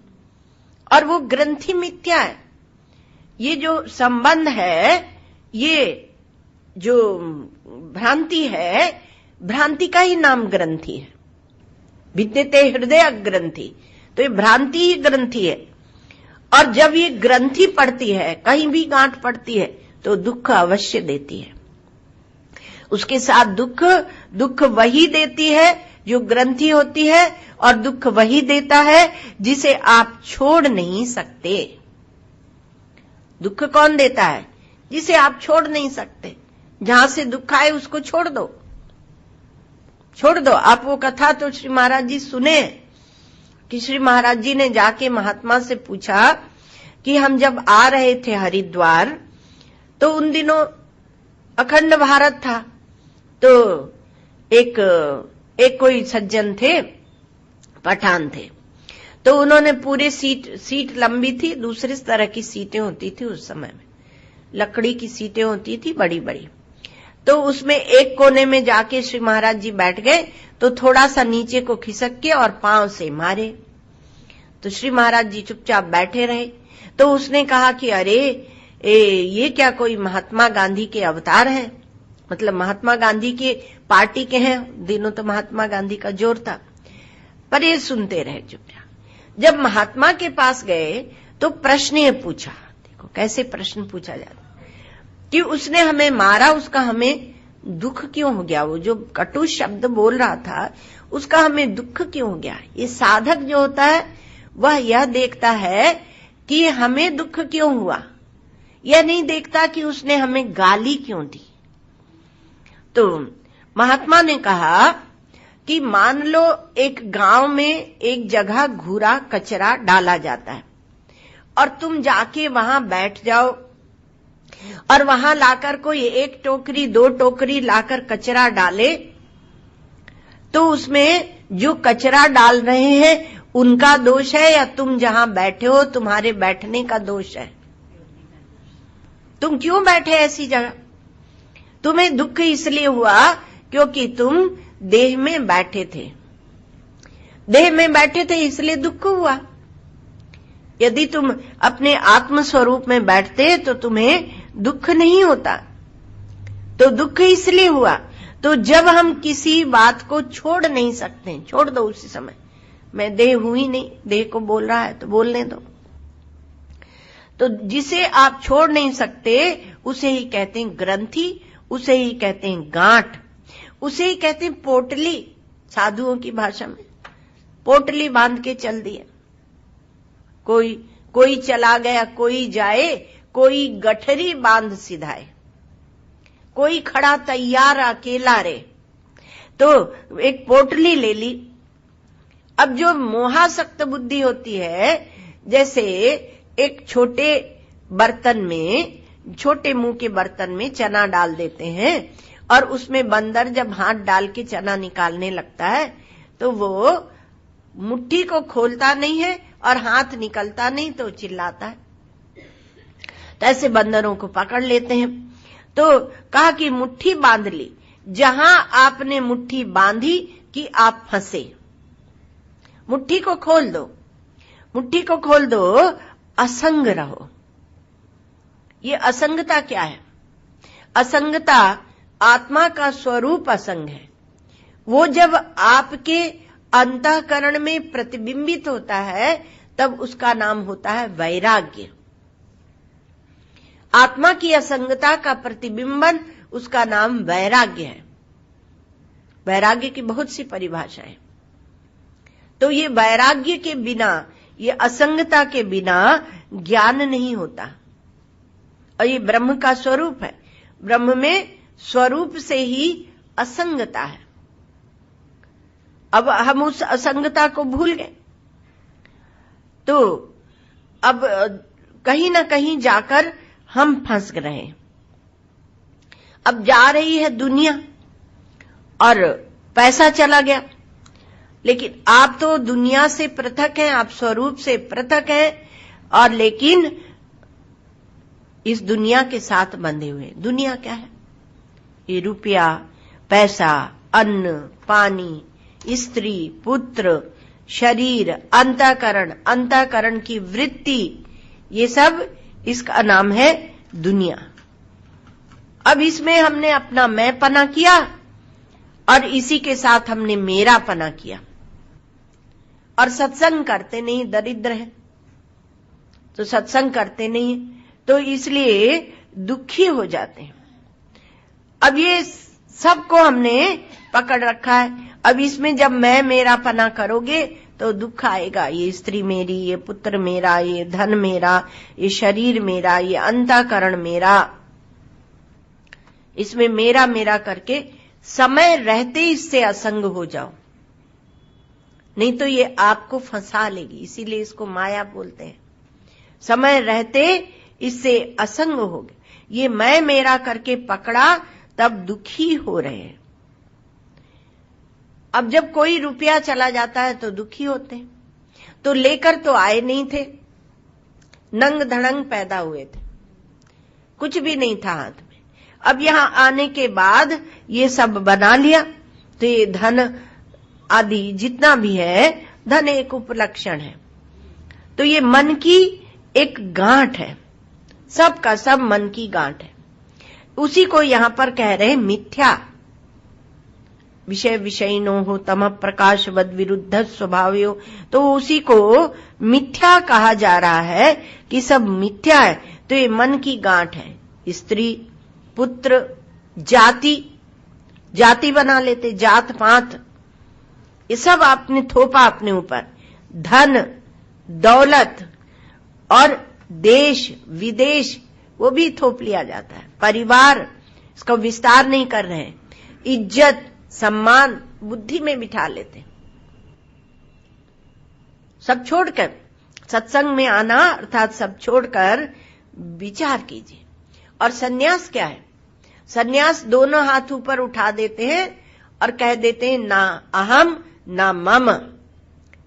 और वो ग्रंथि मिथ्या है। ये जो संबंध है, ये जो भ्रांति है, भ्रांति का ही नाम ग्रंथि है। विद्यते हृदय ग्रंथि, तो ये भ्रांति ही ग्रंथि है। और जब ये ग्रंथि पड़ती है, कहीं भी गांठ पड़ती है, तो दुख अवश्य देती है। उसके साथ दुख वही देती है जो ग्रंथि होती है, और दुख वही देता है जिसे आप छोड़ नहीं सकते। दुख कौन देता है? जिसे आप छोड़ नहीं सकते। जहां से दुख आए उसको छोड़ दो, छोड़ दो। आप वो कथा तो श्री महाराज जी सुने कि श्री महाराज जी ने जाके महात्मा से पूछा कि हम जब आ रहे थे हरिद्वार, तो उन दिनों अखंड भारत था, तो एक कोई सज्जन थे, पठान थे, तो उन्होंने पूरे सीट लंबी थी, दूसरी तरह की सीटें होती थी उस समय में, लकड़ी की सीटें होती थी बड़ी बड़ी। तो उसमें एक कोने में जाके श्री महाराज जी बैठ गए, तो थोड़ा सा नीचे को खिसक के और पांव से मारे, तो श्री महाराज जी चुपचाप बैठे रहे। तो उसने कहा कि अरे ये क्या कोई महात्मा गांधी के अवतार हैं, मतलब महात्मा गांधी के पार्टी के हैं, दिनों तो महात्मा गांधी का जोर था। पर ये सुनते रहे चुपचाप। जब महात्मा के पास गए तो प्रश्न ये पूछा, देखो कैसे प्रश्न पूछा जाता कि उसने हमें मारा, उसका हमें दुख क्यों हो गया? वो जो कटु शब्द बोल रहा था उसका हमें दुख क्यों हो गया? ये साधक जो होता है वह यह देखता है कि हमें दुख क्यों हुआ, यह नहीं देखता कि उसने हमें गाली क्यों दी। तो महात्मा ने कहा कि मान लो एक गांव में एक जगह घूरा कचरा डाला जाता है, और तुम जाके वहां बैठ जाओ, और वहां लाकर कोई एक टोकरी दो टोकरी लाकर कचरा डाले, तो उसमें जो कचरा डाल रहे हैं उनका दोष है या तुम जहां बैठे हो तुम्हारे बैठने का दोष है? तुम क्यों बैठे ऐसी जगह? तुम्हें दुख इसलिए हुआ क्योंकि तुम देह में बैठे थे, देह में बैठे थे इसलिए दुख हुआ। यदि तुम अपने आत्म स्वरूप में बैठते तो तुम्हें दुख नहीं होता, तो दुख इसलिए हुआ। तो जब हम किसी बात को छोड़ नहीं सकते, छोड़ दो उसी समय। मैं देह हुई नहीं, देह को बोल रहा है तो बोलने दो। तो जिसे आप छोड़ नहीं सकते उसे ही कहते हैं ग्रंथि, उसे ही कहते हैं गांठ, उसे ही कहते हैं पोटली। साधुओं की भाषा में पोटली बांध के चल दिया। कोई चला गया, कोई जाए, कोई गठरी बांध सिधाए, कोई खड़ा तैयार अकेला रे। तो एक पोटली ले ली। अब जो मोहासक्त बुद्धि होती है, जैसे एक छोटे बर्तन में, छोटे मुंह के बर्तन में चना डाल देते हैं और उसमें बंदर जब हाथ डाल के चना निकालने लगता है तो वो मुट्ठी को खोलता नहीं है और हाथ निकलता नहीं तो चिल्लाता है। तो ऐसे बंदरों को पकड़ लेते हैं। तो कहा कि मुट्ठी बांध ली। जहां आपने मुट्ठी बांधी कि आप फंसे, मुट्ठी को खोल दो, मुट्ठी को खोल दो, असंग रहो। ये असंगता क्या है? असंगता आत्मा का स्वरूप असंग है। वो जब आपके अंतःकरण में प्रतिबिंबित होता है तब उसका नाम होता है वैराग्य। आत्मा की असंगता का प्रतिबिंबन, उसका नाम वैराग्य है। वैराग्य की बहुत सी परिभाषा है। तो ये वैराग्य के बिना, ये असंगता के बिना ज्ञान नहीं होता। और ये ब्रह्म का स्वरूप है। ब्रह्म में स्वरूप से ही असंगता है। अब हम उस असंगता को भूल गए, तो अब कहीं ना कहीं जाकर हम फंस रहे। अब जा रही है दुनिया और पैसा चला गया, लेकिन आप तो दुनिया से पृथक हैं, आप स्वरूप से पृथक हैं, और लेकिन इस दुनिया के साथ बंधे हुए। दुनिया क्या है? ये रुपया, पैसा, अन्न, पानी, स्त्री, पुत्र, शरीर, अंतःकरण, अंतःकरण की वृत्ति, ये सब इसका नाम है दुनिया। अब इसमें हमने अपना मैं पना किया और इसी के साथ हमने मेरा पना किया, और सत्संग करते नहीं, दरिद्र है तो सत्संग करते नहीं, तो इसलिए दुखी हो जाते हैं। अब ये सबको हमने पकड़ रखा है। अब इसमें जब मैं मेरा पना करोगे तो दुख आएगा। ये स्त्री मेरी, ये पुत्र मेरा, ये धन मेरा, ये शरीर मेरा, ये अंतःकरण मेरा, इसमें मेरा मेरा करके समय रहते इससे असंग हो जाओ, नहीं तो ये आपको फंसा लेगी। इसीलिए इसको माया बोलते हैं। समय रहते इससे असंग हो गए। ये मैं मेरा करके पकड़ा तब दुखी हो रहे हैं। अब जब कोई रुपया चला जाता है तो दुखी होते हैं। तो लेकर तो आए नहीं थे, नंग धड़ंग पैदा हुए थे, कुछ भी नहीं था हाथ में। अब यहां आने के बाद ये सब बना लिया, तो ये धन आदि जितना भी है, धन एक उपलक्षण है। तो ये मन की एक गांठ है, सब का सब मन की गांठ है। उसी को यहां पर कह रहे मिथ्या। विषय विषयिनो हो तम प्रकाशवद विरुद्ध स्वभावयो, तो उसी को मिथ्या कहा जा रहा है कि सब मिथ्या है। तो ये मन की गांठ है। स्त्री, पुत्र, जाति, जाति बना लेते, जात पात, ये सब आपने थोपा अपने ऊपर। धन, दौलत और देश विदेश, वो भी थोप लिया जाता है। परिवार, इसका विस्तार नहीं कर रहे हैं। इज्जत सम्मान बुद्धि में बिठा लेते। सब छोड़कर सत्संग में आना, अर्थात सब छोड़कर विचार कीजिए। और सन्यास क्या है? सन्यास दोनों हाथ ऊपर उठा देते हैं और कह देते हैं ना अहम ना मम,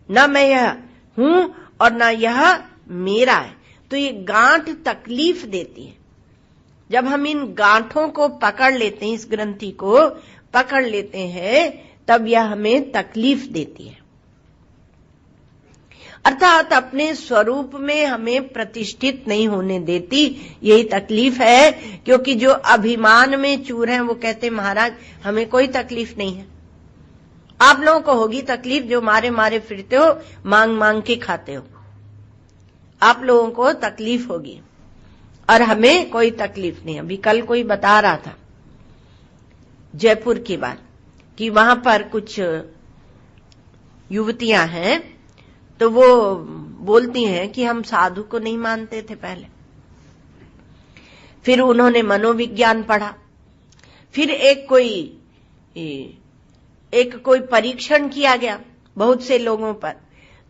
ना मैं यह हूं और ना यह मेरा है। तो ये गांठ तकलीफ देती है। जब हम इन गांठों को पकड़ लेते हैं, इस ग्रंथि को पकड़ लेते हैं, तब यह हमें तकलीफ देती है। अर्थात अपने स्वरूप में हमें प्रतिष्ठित नहीं होने देती, यही तकलीफ है। क्योंकि जो अभिमान में चूर हैं वो कहते महाराज हमें कोई तकलीफ नहीं है। आप लोगों को होगी तकलीफ जो मारे मारे फिरते हो, मांग मांग के खाते हो, आप लोगों को तकलीफ होगी। और हमें कोई तकलीफ नहीं। अभी कल कोई बता रहा था जयपुर की बात कि वहां पर कुछ युवतियां हैं, तो वो बोलती हैं कि हम साधु को नहीं मानते थे पहले, फिर उन्होंने मनोविज्ञान पढ़ा, फिर एक कोई परीक्षण किया गया बहुत से लोगों पर,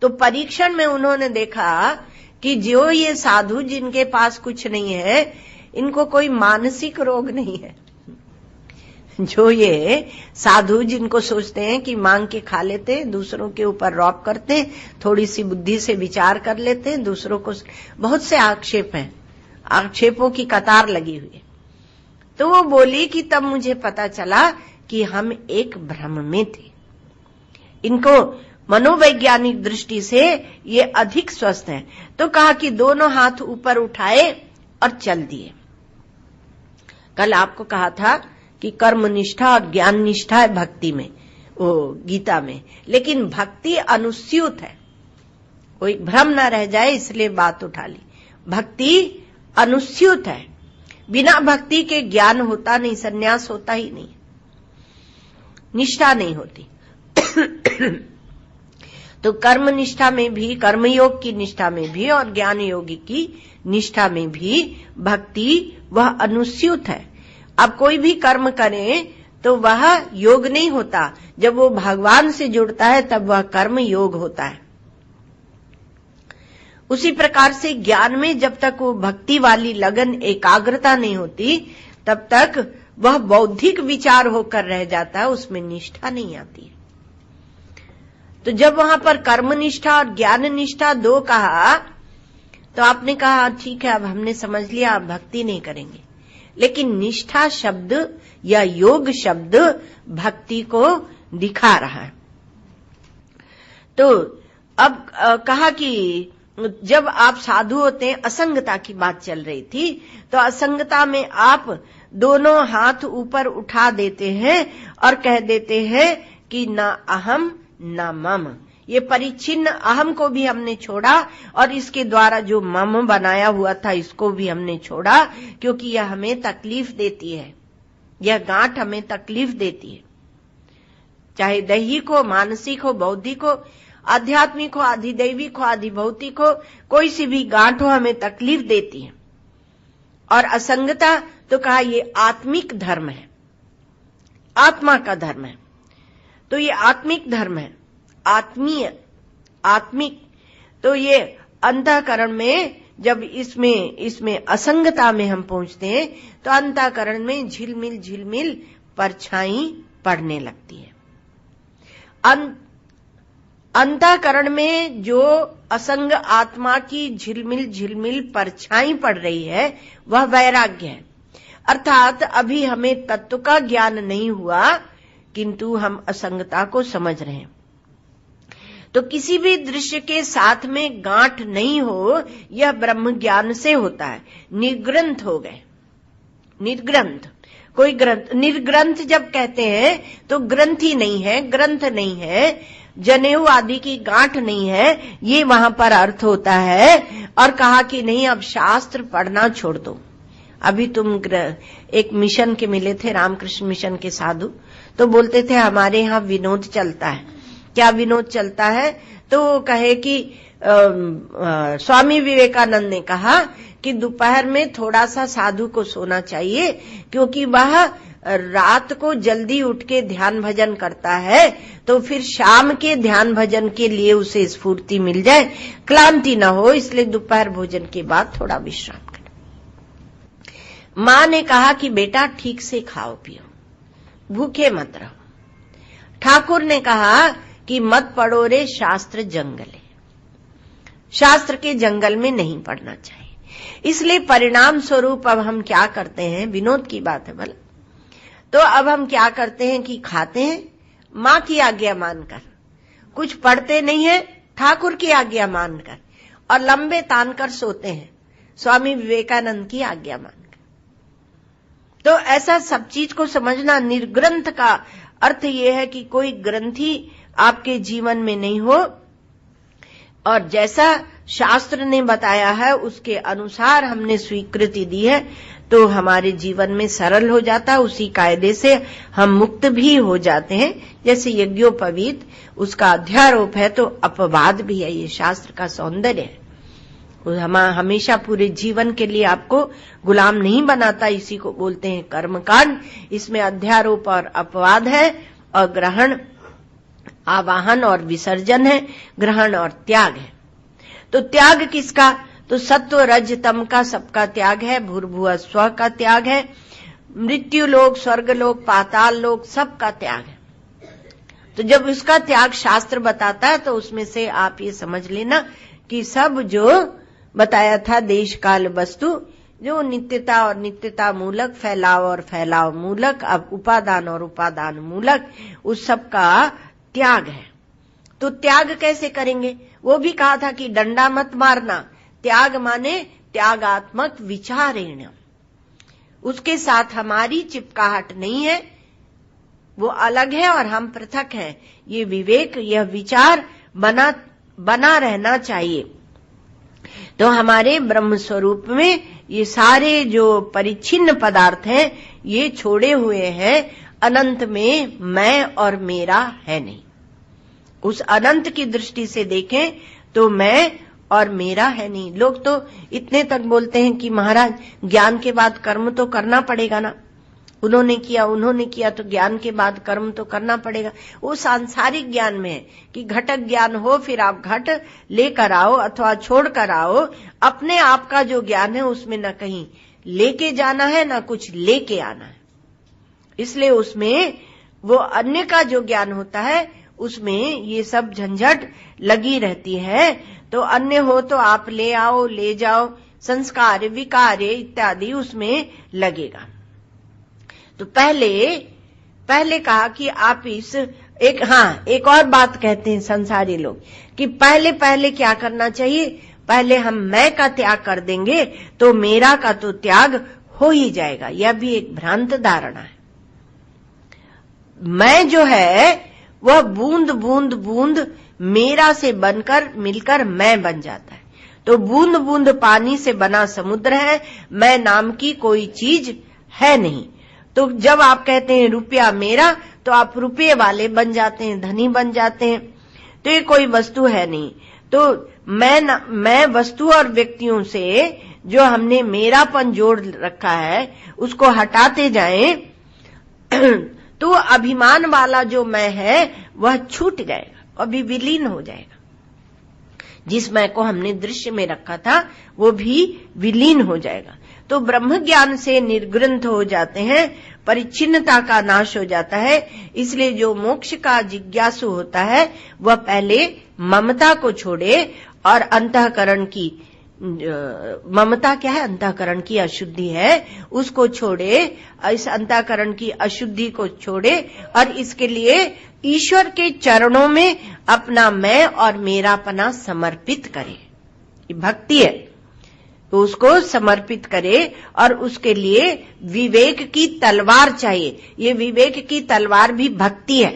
तो परीक्षण में उन्होंने देखा कि जो ये साधु जिनके पास कुछ नहीं है, इनको कोई मानसिक रोग नहीं है। जो ये साधु जिनको सोचते हैं कि मांग के खा लेते हैं, दूसरों के ऊपर रौब करते हैं, थोड़ी सी बुद्धि से विचार कर लेते हैं, दूसरों को बहुत से आक्षेप हैं, आक्षेपों की कतार लगी हुई है। तो वो बोली कि तब मुझे पता चला कि हम एक भ्रम में थे। इनको मनोवैज्ञानिक दृष्टि से ये अधिक स्वस्थ हैं। तो कहा कि दोनों हाथ ऊपर उठाए और चल दिए। कल आपको कहा था कि कर्म निष्ठा और ज्ञान निष्ठा है भक्ति में, वो गीता में, लेकिन भक्ति अनुस्यूत है। कोई भ्रम न रह जाए इसलिए बात उठा ली। भक्ति अनुस्यूत है, बिना भक्ति के ज्ञान होता नहीं, सन्यास होता ही नहीं, निष्ठा नहीं होती। तो कर्म निष्ठा में भी, कर्मयोग की निष्ठा में भी और ज्ञान योगी की निष्ठा में भी भक्ति वह अनुस्यूत है। अब कोई भी कर्म करे तो वह योग नहीं होता, जब वो भगवान से जुड़ता है तब वह कर्म योग होता है। उसी प्रकार से ज्ञान में जब तक वो भक्ति वाली लगन, एकाग्रता नहीं होती, तब तक वह बौद्धिक विचार होकर रह जाता है, उसमें निष्ठा नहीं आती है। तो जब वहां पर कर्म निष्ठा और ज्ञान निष्ठा दो कहा, तो आपने कहा ठीक है, अब हमने समझ लिया, अब भक्ति नहीं करेंगे। लेकिन निष्ठा शब्द या योग शब्द भक्ति को दिखा रहा है। तो अब कहा कि जब आप साधु होते हैं, असंगता की बात चल रही थी, तो असंगता में आप दोनों हाथ ऊपर उठा देते हैं और कह देते हैं कि ना अहम ना मम। ये परिच्छिन्न अहम को भी हमने छोड़ा और इसके द्वारा जो मम बनाया हुआ था इसको भी हमने छोड़ा, क्योंकि यह हमें तकलीफ देती है, यह गांठ हमें तकलीफ देती है। चाहे दैहिक हो, मानसिक हो, बौद्धिक हो, आध्यात्मिक हो, अधिदैविक हो, अधिभौतिक हो, कोई सी भी गांठ हो हमें तकलीफ देती है। और असंगता तो कहा ये आत्मिक धर्म है, आत्मा का धर्म है। तो ये आत्मिक धर्म है, आत्मीय, आत्मिक। तो ये अंतःकरण में जब इसमें असंगता में हम पहुंचते हैं, तो अंतःकरण में झिलमिल झिलमिल परछाई पड़ने लगती है। अंतःकरण में जो असंग आत्मा की झिलमिल झिलमिल परछाई पड़ रही है, वह वैराग्य है। अर्थात अभी हमें तत्व का ज्ञान नहीं हुआ, किंतु हम असंगता को समझ रहे हैं। तो किसी भी दृश्य के साथ में गांठ नहीं हो, यह ब्रह्म ज्ञान से होता है। निर्ग्रंथ हो गए, निर्ग्रंथ, कोई ग्रंथ, निर्ग्रंथ जब कहते हैं तो ग्रंथि नहीं है, ग्रंथ नहीं है, जनेऊ आदि की गांठ नहीं है, ये वहां पर अर्थ होता है। और कहा कि नहीं, अब शास्त्र पढ़ना छोड़ दो। अभी तुम एक मिशन के मिले थे, रामकृष्ण मिशन के साधु, तो बोलते थे हमारे यहाँ विनोद चलता है। क्या विनोद चलता है? तो वो कहे कि स्वामी विवेकानंद ने कहा कि दोपहर में थोड़ा सा साधु को सोना चाहिए, क्योंकि वह रात को जल्दी उठ के ध्यान भजन करता है, तो फिर शाम के ध्यान भजन के लिए उसे स्फूर्ति मिल जाए, क्लांति न हो, इसलिए दोपहर भोजन के बाद थोड़ा विश्राम करें। माँ ने कहा कि बेटा ठीक से खाओ पियो, भूखे मत रहो। ठाकुर ने कहा कि मत पढ़ो रे शास्त्र जंगले, शास्त्र के जंगल में नहीं पढ़ना चाहिए। इसलिए परिणाम स्वरूप अब हम क्या करते हैं, विनोद की बात है भला, तो अब हम क्या करते हैं कि खाते हैं माँ की आज्ञा मानकर, कुछ पढ़ते नहीं है ठाकुर की आज्ञा मानकर, और लंबे तान कर सोते हैं स्वामी विवेकानंद की आज्ञा मानकर। तो ऐसा सब चीज को समझना। निर्ग्रंथ का अर्थ यह है कि कोई ग्रंथि आपके जीवन में नहीं हो, और जैसा शास्त्र ने बताया है उसके अनुसार हमने स्वीकृति दी है तो हमारे जीवन में सरल हो जाता है, उसी कायदे से हम मुक्त भी हो जाते हैं। जैसे यज्ञोपवीत, उसका अध्यारोप है तो अपवाद भी है, ये शास्त्र का सौंदर्य है। हम हमेशा पूरे जीवन के लिए आपको गुलाम नहीं बनाता, इसी को बोलते हैं कर्मकांड। इसमें अध्यारोप और अपवाद है, और ग्रहण, आवाहन और विसर्जन है, ग्रहण और त्याग है। तो त्याग किसका? तो सत्व रज तम का सबका त्याग है, भूर्भुवः स्व का त्याग है, मृत्यु लोक, स्वर्ग लोक, पाताल लोक, सबका त्याग है। तो जब उसका त्याग शास्त्र बताता है तो उसमें से आप ये समझ लेना कि सब जो बताया था देश काल वस्तु, जो नित्यता और नित्यता मूलक, फैलाव और फैलाव मूलक, अब उपादान और उपादान मूलक, उस सब का त्याग है। तो त्याग कैसे करेंगे? वो भी कहा था कि डंडा मत मारना। त्याग माने त्यागात्मक विचारेण, उसके साथ हमारी चिपकाहट नहीं है, वो अलग है और हम पृथक हैं। ये विवेक, यह विचार बना रहना चाहिए। तो हमारे ब्रह्म स्वरूप में ये सारे जो परिच्छिन्न पदार्थ हैं, ये छोड़े हुए हैं। अनंत में मैं और मेरा है नहीं। उस अनंत की दृष्टि से देखें तो मैं और मेरा है नहीं। लोग तो इतने तक बोलते हैं कि महाराज ज्ञान के बाद कर्म तो करना पड़ेगा ना, उन्होंने किया तो ज्ञान के बाद कर्म तो करना पड़ेगा। वो सांसारिक ज्ञान में है कि घटक ज्ञान हो, फिर आप घट लेकर आओ अथवा छोड़ कर आओ। अपने आप का जो ज्ञान है उसमें न कहीं लेके जाना है, न कुछ लेके आना है। इसलिए उसमें वो अन्य का जो ज्ञान होता है उसमें ये सब झंझट लगी रहती है। तो अन्य हो तो आप ले आओ, ले जाओ, संस्कार, विकार इत्यादि उसमें लगेगा। तो पहले कहा कि आप एक और बात कहते हैं संसारी लोग कि पहले क्या करना चाहिए? पहले हम मैं का त्याग कर देंगे तो मेरा का तो त्याग हो ही जाएगा। यह भी एक भ्रांत धारणा है। मैं जो है वह बूंद बूंद बूंद मेरा से बनकर मिलकर मैं बन जाता है। तो बूंद बूंद पानी से बना समुद्र है, मैं नाम की कोई चीज है नहीं। तो जब आप कहते हैं रुपया मेरा, तो आप रुपये वाले बन जाते हैं, धनी बन जाते हैं। तो ये कोई वस्तु है नहीं। तो मैं वस्तु और व्यक्तियों से जो हमने मेरापन जोड़ रखा है उसको हटाते जाएं तो अभिमान वाला जो मैं है वह छूट जाएगा और भी विलीन हो जाएगा। जिस मैं को हमने दृश्य में रखा था वो भी विलीन हो जाएगा। तो ब्रह्म ज्ञान से निर्ग्रंथ हो जाते हैं, परिच्छिन्नता का नाश हो जाता है। इसलिए जो मोक्ष का जिज्ञासु होता है वह पहले ममता को छोड़े और अंतःकरण की ममता क्या है? अंतःकरण की अशुद्धि है, उसको छोड़े, इस अंतःकरण की अशुद्धि को छोड़े और इसके लिए ईश्वर के चरणों में अपना मैं और मेरापना समर्पित करे। ये भक्ति है। तो उसको समर्पित करे और उसके लिए विवेक की तलवार चाहिए। ये विवेक की तलवार भी भक्ति है।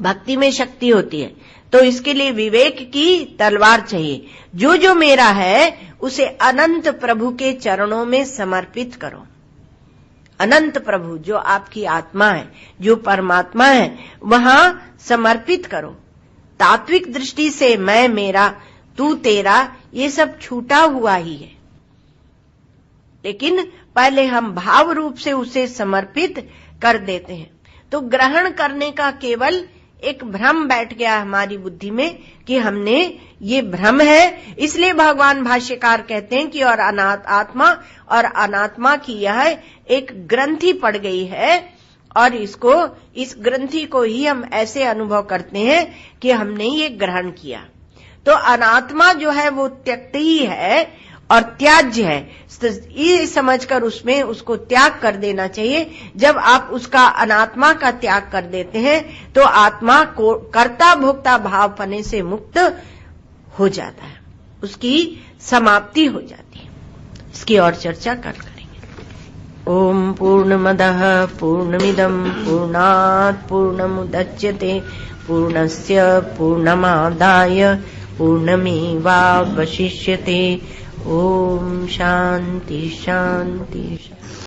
भक्ति में शक्ति होती है। तो इसके लिए विवेक की तलवार चाहिए। जो जो मेरा है उसे अनंत प्रभु के चरणों में समर्पित करो। अनंत प्रभु जो आपकी आत्मा है, जो परमात्मा है, वहां समर्पित करो। तात्विक दृष्टि से मैं मेरा, तू तेरा, ये सब छूटा हुआ ही है। लेकिन पहले हम भाव रूप से उसे समर्पित कर देते हैं। तो ग्रहण करने का केवल एक भ्रम बैठ गया हमारी बुद्धि में कि हमने ये भ्रम है। इसलिए भगवान भाष्यकार कहते हैं कि और आत्मा और अनात्मा की यह एक ग्रंथि पड़ गई है और इस ग्रंथि को ही हम ऐसे अनुभव करते हैं कि हमने ये ग्रहण किया। तो अनात्मा जो है वो त्यक्त ही है और त्याज्य है। ये समझकर उसमें उसको त्याग कर देना चाहिए। जब आप उसका अनात्मा का त्याग कर देते हैं तो आत्मा को कर्ता भोक्ता भावपने से मुक्त हो जाता है, उसकी समाप्ति हो जाती है। इसकी और चर्चा कल करेंगे। ओम पूर्णमदः पूर्णमिदं पूर्णात् पूर्णमुदच्यते पूर्णस्य पूर्णमादाय पूर्णमेवावशिष्यते। ओम शांति शांति शांति।